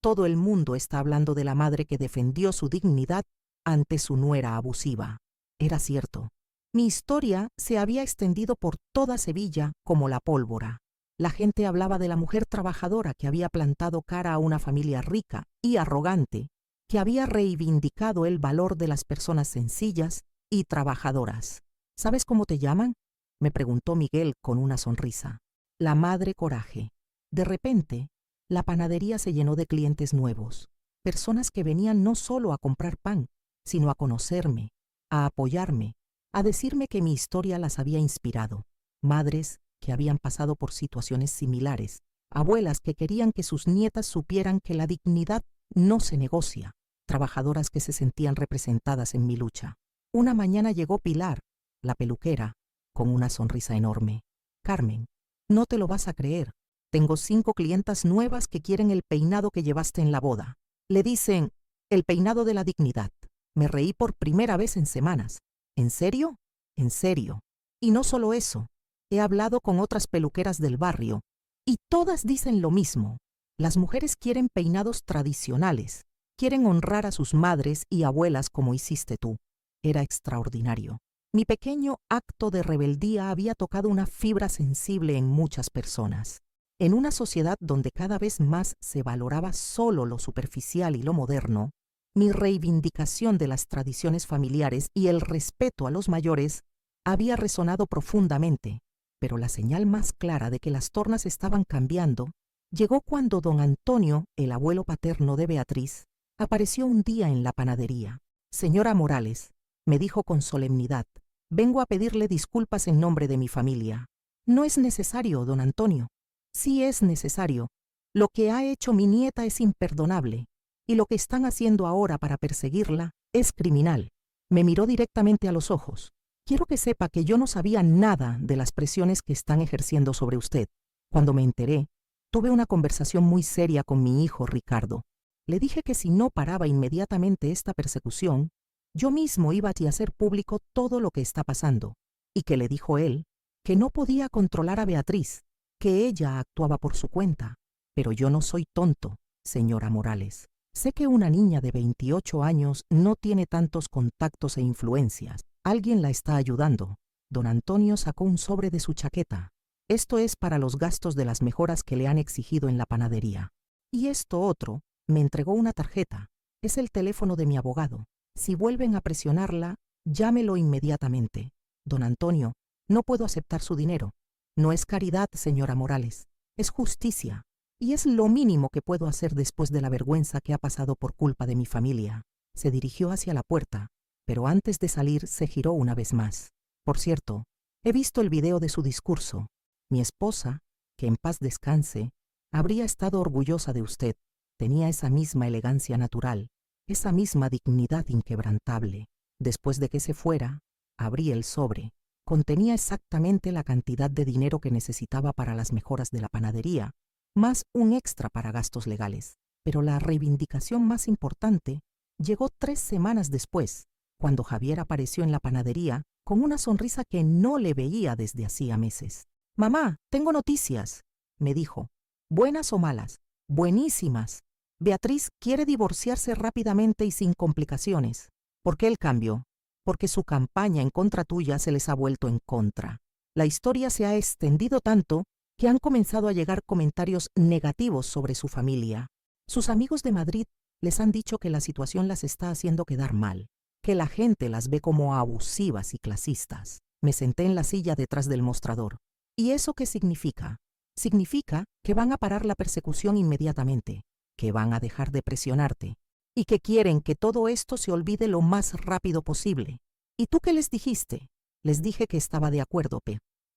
Todo el mundo está hablando de la madre que defendió su dignidad ante su nuera abusiva. Era cierto. Mi historia se había extendido por toda Sevilla como la pólvora. La gente hablaba de la mujer trabajadora que había plantado cara a una familia rica y arrogante, que había reivindicado el valor de las personas sencillas y trabajadoras. ¿Sabes cómo te llaman?, me preguntó Miguel con una sonrisa. La Madre Coraje. De repente, la panadería se llenó de clientes nuevos, personas que venían no solo a comprar pan, sino a conocerme, a apoyarme, a decirme que mi historia las había inspirado. Madres que habían pasado por situaciones similares, abuelas que querían que sus nietas supieran que la dignidad no se negocia, trabajadoras que se sentían representadas en mi lucha. Una mañana llegó Pilar, la peluquera, con una sonrisa enorme. Carmen, no te lo vas a creer. Tengo 5 clientas nuevas que quieren el peinado que llevaste en la boda. Le dicen, el peinado de la dignidad. Me reí por primera vez en semanas. ¿En serio? En serio. Y no solo eso. He hablado con otras peluqueras del barrio y todas dicen lo mismo. Las mujeres quieren peinados tradicionales, quieren honrar a sus madres y abuelas como hiciste tú. Era extraordinario. Mi pequeño acto de rebeldía había tocado una fibra sensible en muchas personas. En una sociedad donde cada vez más se valoraba solo lo superficial y lo moderno, mi reivindicación de las tradiciones familiares y el respeto a los mayores había resonado profundamente, pero la señal más clara de que las tornas estaban cambiando llegó cuando don Antonio, el abuelo paterno de Beatriz, apareció un día en la panadería. Señora Morales, me dijo con solemnidad, vengo a pedirle disculpas en nombre de mi familia. No es necesario, don Antonio. Sí es necesario. Lo que ha hecho mi nieta es imperdonable, y lo que están haciendo ahora para perseguirla es criminal. Me miró directamente a los ojos. Quiero que sepa que yo no sabía nada de las presiones que están ejerciendo sobre usted. Cuando me enteré, tuve una conversación muy seria con mi hijo Ricardo. Le dije que si no paraba inmediatamente esta persecución, yo mismo iba a hacer público todo lo que está pasando, y que le dijo él que no podía controlar a Beatriz, que ella actuaba por su cuenta. Pero yo no soy tonto, señora Morales. Sé que una niña de 28 años no tiene tantos contactos e influencias. Alguien la está ayudando. Don Antonio sacó un sobre de su chaqueta. Esto es para los gastos de las mejoras que le han exigido en la panadería. Y esto otro, me entregó una tarjeta. Es el teléfono de mi abogado. Si vuelven a presionarla, llámelo inmediatamente. Don Antonio, no puedo aceptar su dinero. No es caridad, señora Morales. Es justicia. Y es lo mínimo que puedo hacer después de la vergüenza que ha pasado por culpa de mi familia. Se dirigió hacia la puerta, pero antes de salir se giró una vez más. Por cierto, he visto el video de su discurso. Mi esposa, que en paz descanse, habría estado orgullosa de usted. Tenía esa misma elegancia natural, esa misma dignidad inquebrantable. Después de que se fuera, abrí el sobre. Contenía exactamente la cantidad de dinero que necesitaba para las mejoras de la panadería, más un extra para gastos legales. Pero la reivindicación más importante llegó 3 semanas después, cuando Javier apareció en la panadería con una sonrisa que no le veía desde hacía meses. «Mamá, tengo noticias», me dijo. «Buenas o malas, buenísimas. Beatriz quiere divorciarse rápidamente y sin complicaciones. ¿Por qué el cambio? Porque su campaña en contra tuya se les ha vuelto en contra. La historia se ha extendido tanto que han comenzado a llegar comentarios negativos sobre su familia. Sus amigos de Madrid les han dicho que la situación las está haciendo quedar mal, que la gente las ve como abusivas y clasistas». Me senté en la silla detrás del mostrador. ¿Y eso qué significa? Significa que van a parar la persecución inmediatamente, que van a dejar de presionarte y que quieren que todo esto se olvide lo más rápido posible. ¿Y tú qué les dijiste? Les dije que estaba de acuerdo,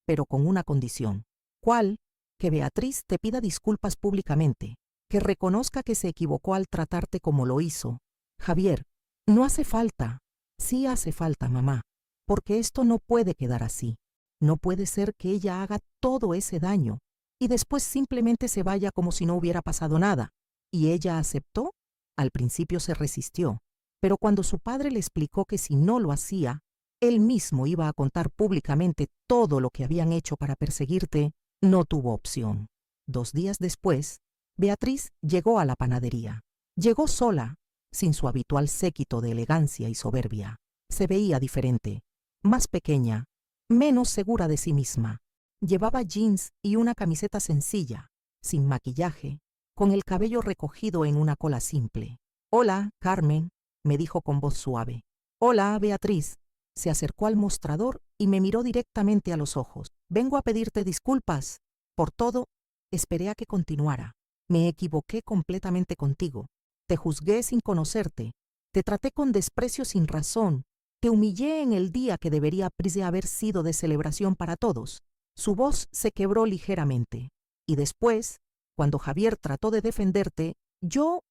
pero con una condición. ¿Cuál? Que Beatriz te pida disculpas públicamente, que reconozca que se equivocó al tratarte como lo hizo. Javier, no hace falta. Sí hace falta, mamá, porque esto no puede quedar así. No puede ser que ella haga todo ese daño y después simplemente se vaya como si no hubiera pasado nada. ¿Y ella aceptó? Al principio se resistió, pero cuando su padre le explicó que si no lo hacía, él mismo iba a contar públicamente todo lo que habían hecho para perseguirte, no tuvo opción. 2 días después, Beatriz llegó a la panadería. Llegó sola, sin su habitual séquito de elegancia y soberbia. Se veía diferente, más pequeña, menos segura de sí misma. Llevaba jeans y una camiseta sencilla, sin maquillaje, con el cabello recogido en una cola simple. «Hola, Carmen», me dijo con voz suave. «Hola, Beatriz». Se acercó al mostrador y me miró directamente a los ojos. «Vengo a pedirte disculpas por todo». Esperé a que continuara. «Me equivoqué completamente contigo. Te juzgué sin conocerte. Te traté con desprecio sin razón. Te humillé en el día que debería haber sido de celebración para todos». Su voz se quebró ligeramente. «Y después, cuando Javier trató de defenderte, yo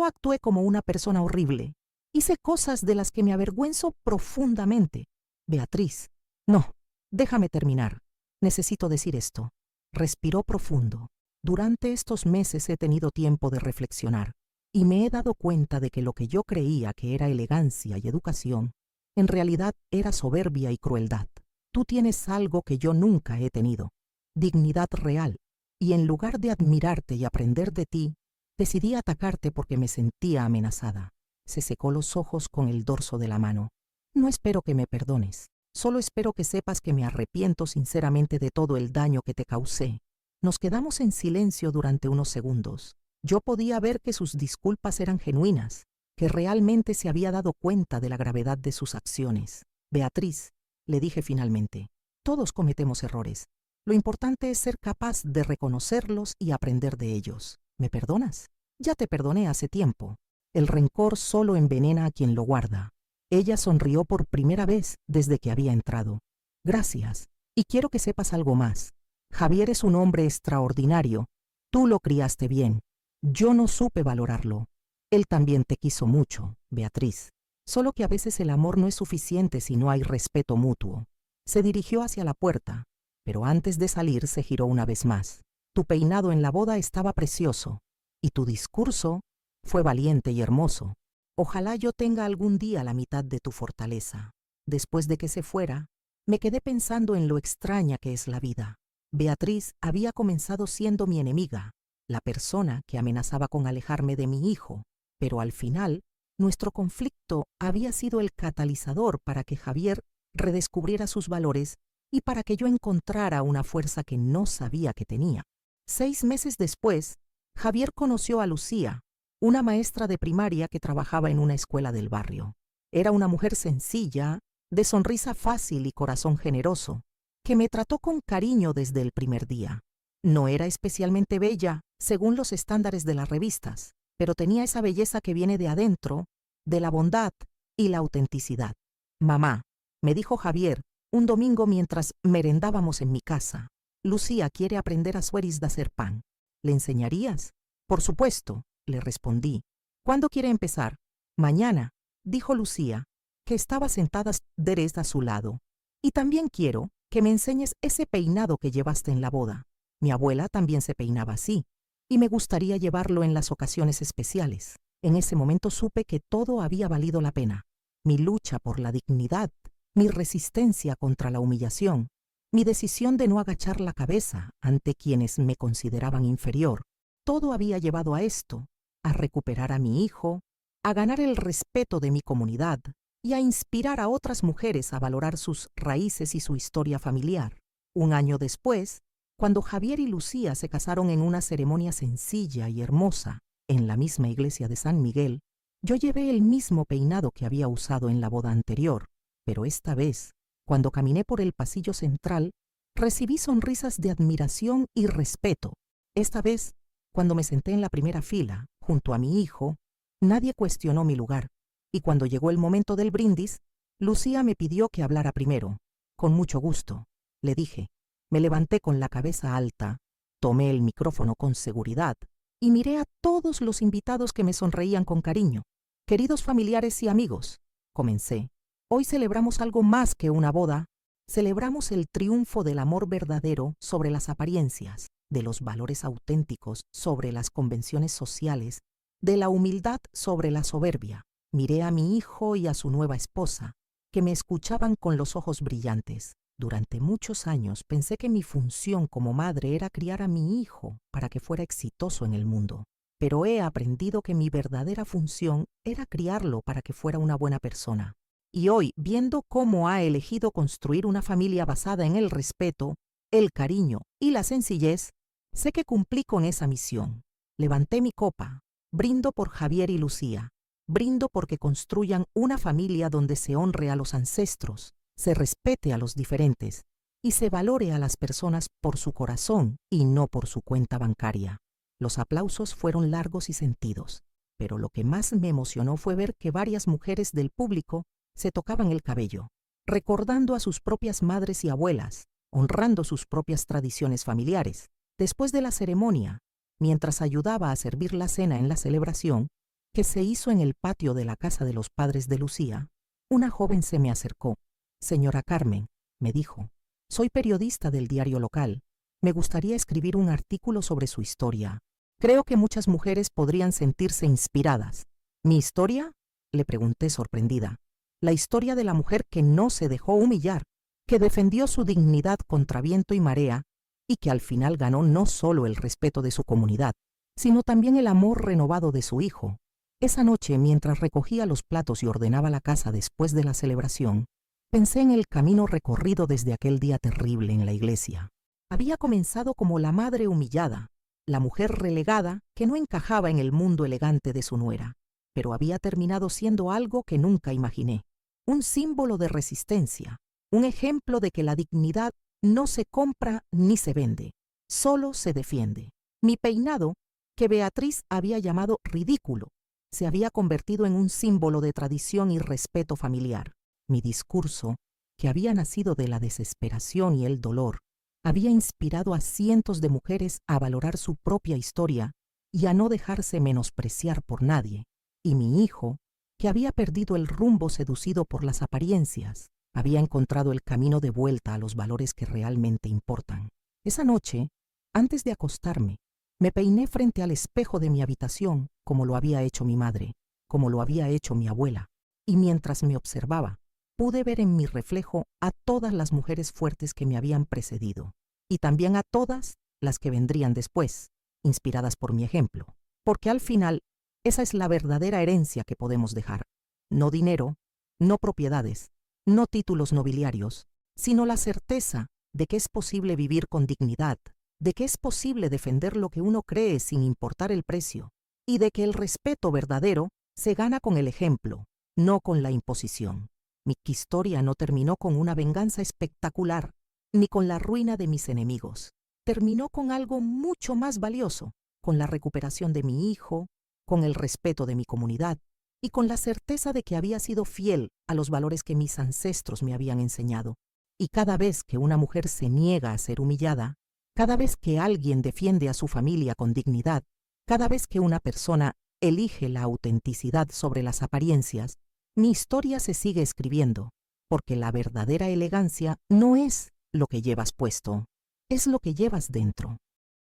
actué como una persona horrible. Hice cosas de las que me avergüenzo profundamente. Beatriz, no, déjame terminar. Necesito decir esto». Respiró profundo. «Durante estos meses he tenido tiempo de reflexionar y me he dado cuenta de que lo que yo creía que era elegancia y educación, en realidad era soberbia y crueldad. Tú tienes algo que yo nunca he tenido, dignidad real, y en lugar de admirarte y aprender de ti, decidí atacarte porque me sentía amenazada». Se secó los ojos con el dorso de la mano. «No espero que me perdones. Solo espero que sepas que me arrepiento sinceramente de todo el daño que te causé». Nos quedamos en silencio durante unos segundos. Yo podía ver que sus disculpas eran genuinas, que realmente se había dado cuenta de la gravedad de sus acciones. «Beatriz», le dije finalmente, «todos cometemos errores. Lo importante es ser capaz de reconocerlos y aprender de ellos. ¿Me perdonas? Ya te perdoné hace tiempo. El rencor solo envenena a quien lo guarda». Ella sonrió por primera vez desde que había entrado. «Gracias. Y quiero que sepas algo más. Javier es un hombre extraordinario. Tú lo criaste bien. Yo no supe valorarlo. Él también te quiso mucho, Beatriz. Solo que a veces el amor no es suficiente si no hay respeto mutuo». Se dirigió hacia la puerta, pero antes de salir se giró una vez más. «Tu peinado en la boda estaba precioso, y tu discurso fue valiente y hermoso. Ojalá yo tenga algún día la mitad de tu fortaleza». Después de que se fuera, me quedé pensando en lo extraña que es la vida. Beatriz había comenzado siendo mi enemiga, la persona que amenazaba con alejarme de mi hijo, pero al final, nuestro conflicto había sido el catalizador para que Javier redescubriera sus valores y para que yo encontrara una fuerza que no sabía que tenía. 6 meses después, Javier conoció a Lucía, una maestra de primaria que trabajaba en una escuela del barrio. Era una mujer sencilla, de sonrisa fácil y corazón generoso, que me trató con cariño desde el primer día. No era especialmente bella, según los estándares de las revistas, pero tenía esa belleza que viene de adentro, de la bondad y la autenticidad. «Mamá», me dijo Javier un domingo mientras merendábamos en mi casa, «Lucía quiere aprender a hacer pan. ¿Le enseñarías?» «Por supuesto», le respondí. «¿Cuándo quiere empezar?» «Mañana», dijo Lucía, que estaba sentada derecha a su lado. «Y también quiero que me enseñes ese peinado que llevaste en la boda. Mi abuela también se peinaba así, y me gustaría llevarlo en las ocasiones especiales». En ese momento supe que todo había valido la pena. Mi lucha por la dignidad, mi resistencia contra la humillación, mi decisión de no agachar la cabeza ante quienes me consideraban inferior, todo había llevado a esto, a recuperar a mi hijo, a ganar el respeto de mi comunidad y a inspirar a otras mujeres a valorar sus raíces y su historia familiar. Un año después, cuando Javier y Lucía se casaron en una ceremonia sencilla y hermosa en la misma iglesia de San Miguel, yo llevé el mismo peinado que había usado en la boda anterior, pero esta vez, cuando caminé por el pasillo central, recibí sonrisas de admiración y respeto. Esta vez, cuando me senté en la primera fila, junto a mi hijo, nadie cuestionó mi lugar, y cuando llegó el momento del brindis, Lucía me pidió que hablara primero. «Con mucho gusto», le dije. Me levanté con la cabeza alta, tomé el micrófono con seguridad y miré a todos los invitados que me sonreían con cariño. «Queridos familiares y amigos», comencé, «hoy celebramos algo más que una boda. Celebramos el triunfo del amor verdadero sobre las apariencias, de los valores auténticos sobre las convenciones sociales, de la humildad sobre la soberbia». Miré a mi hijo y a su nueva esposa, que me escuchaban con los ojos brillantes. Durante muchos años pensé que mi función como madre era criar a mi hijo para que fuera exitoso en el mundo, pero he aprendido que mi verdadera función era criarlo para que fuera una buena persona. Y hoy, viendo cómo ha elegido construir una familia basada en el respeto, el cariño y la sencillez, sé que cumplí con esa misión. Levanté mi copa, brindo por Javier y Lucía, brindo porque construyan una familia donde se honre a los ancestros, se respete a los diferentes y se valore a las personas por su corazón y no por su cuenta bancaria. Los aplausos fueron largos y sentidos, pero lo que más me emocionó fue ver que varias mujeres del público se tocaban el cabello, recordando a sus propias madres y abuelas, honrando sus propias tradiciones familiares. Después de la ceremonia, mientras ayudaba a servir la cena en la celebración, que se hizo en el patio de la casa de los padres de Lucía, una joven se me acercó. «Señora Carmen», me dijo, «soy periodista del diario local. Me gustaría escribir un artículo sobre su historia. Creo que muchas mujeres podrían sentirse inspiradas». «¿Mi historia?», le pregunté sorprendida. «La historia de la mujer que no se dejó humillar, que defendió su dignidad contra viento y marea y que al final ganó no solo el respeto de su comunidad, sino también el amor renovado de su hijo». Esa noche, mientras recogía los platos y ordenaba la casa después de la celebración, pensé en el camino recorrido desde aquel día terrible en la iglesia. Había comenzado como la madre humillada, la mujer relegada que no encajaba en el mundo elegante de su nuera, pero había terminado siendo algo que nunca imaginé, un símbolo de resistencia, un ejemplo de que la dignidad no se compra ni se vende, solo se defiende. Mi peinado, que Beatriz había llamado ridículo, se había convertido en un símbolo de tradición y respeto familiar. Mi discurso, que había nacido de la desesperación y el dolor, había inspirado a cientos de mujeres a valorar su propia historia y a no dejarse menospreciar por nadie. Y mi hijo, que había perdido el rumbo seducido por las apariencias, había encontrado el camino de vuelta a los valores que realmente importan. Esa noche, antes de acostarme, me peiné frente al espejo de mi habitación, como lo había hecho mi madre, como lo había hecho mi abuela, y mientras me observaba, pude ver en mi reflejo a todas las mujeres fuertes que me habían precedido, y también a todas las que vendrían después, inspiradas por mi ejemplo, porque al final esa es la verdadera herencia que podemos dejar. No dinero, no propiedades, no títulos nobiliarios, sino la certeza de que es posible vivir con dignidad, de que es posible defender lo que uno cree sin importar el precio, y de que el respeto verdadero se gana con el ejemplo, no con la imposición. Mi historia no terminó con una venganza espectacular, ni con la ruina de mis enemigos. Terminó con algo mucho más valioso, con la recuperación de mi hijo, con el respeto de mi comunidad y con la certeza de que había sido fiel a los valores que mis ancestros me habían enseñado. Y cada vez que una mujer se niega a ser humillada, cada vez que alguien defiende a su familia con dignidad, cada vez que una persona elige la autenticidad sobre las apariencias, mi historia se sigue escribiendo, porque la verdadera elegancia no es lo que llevas puesto, es lo que llevas dentro.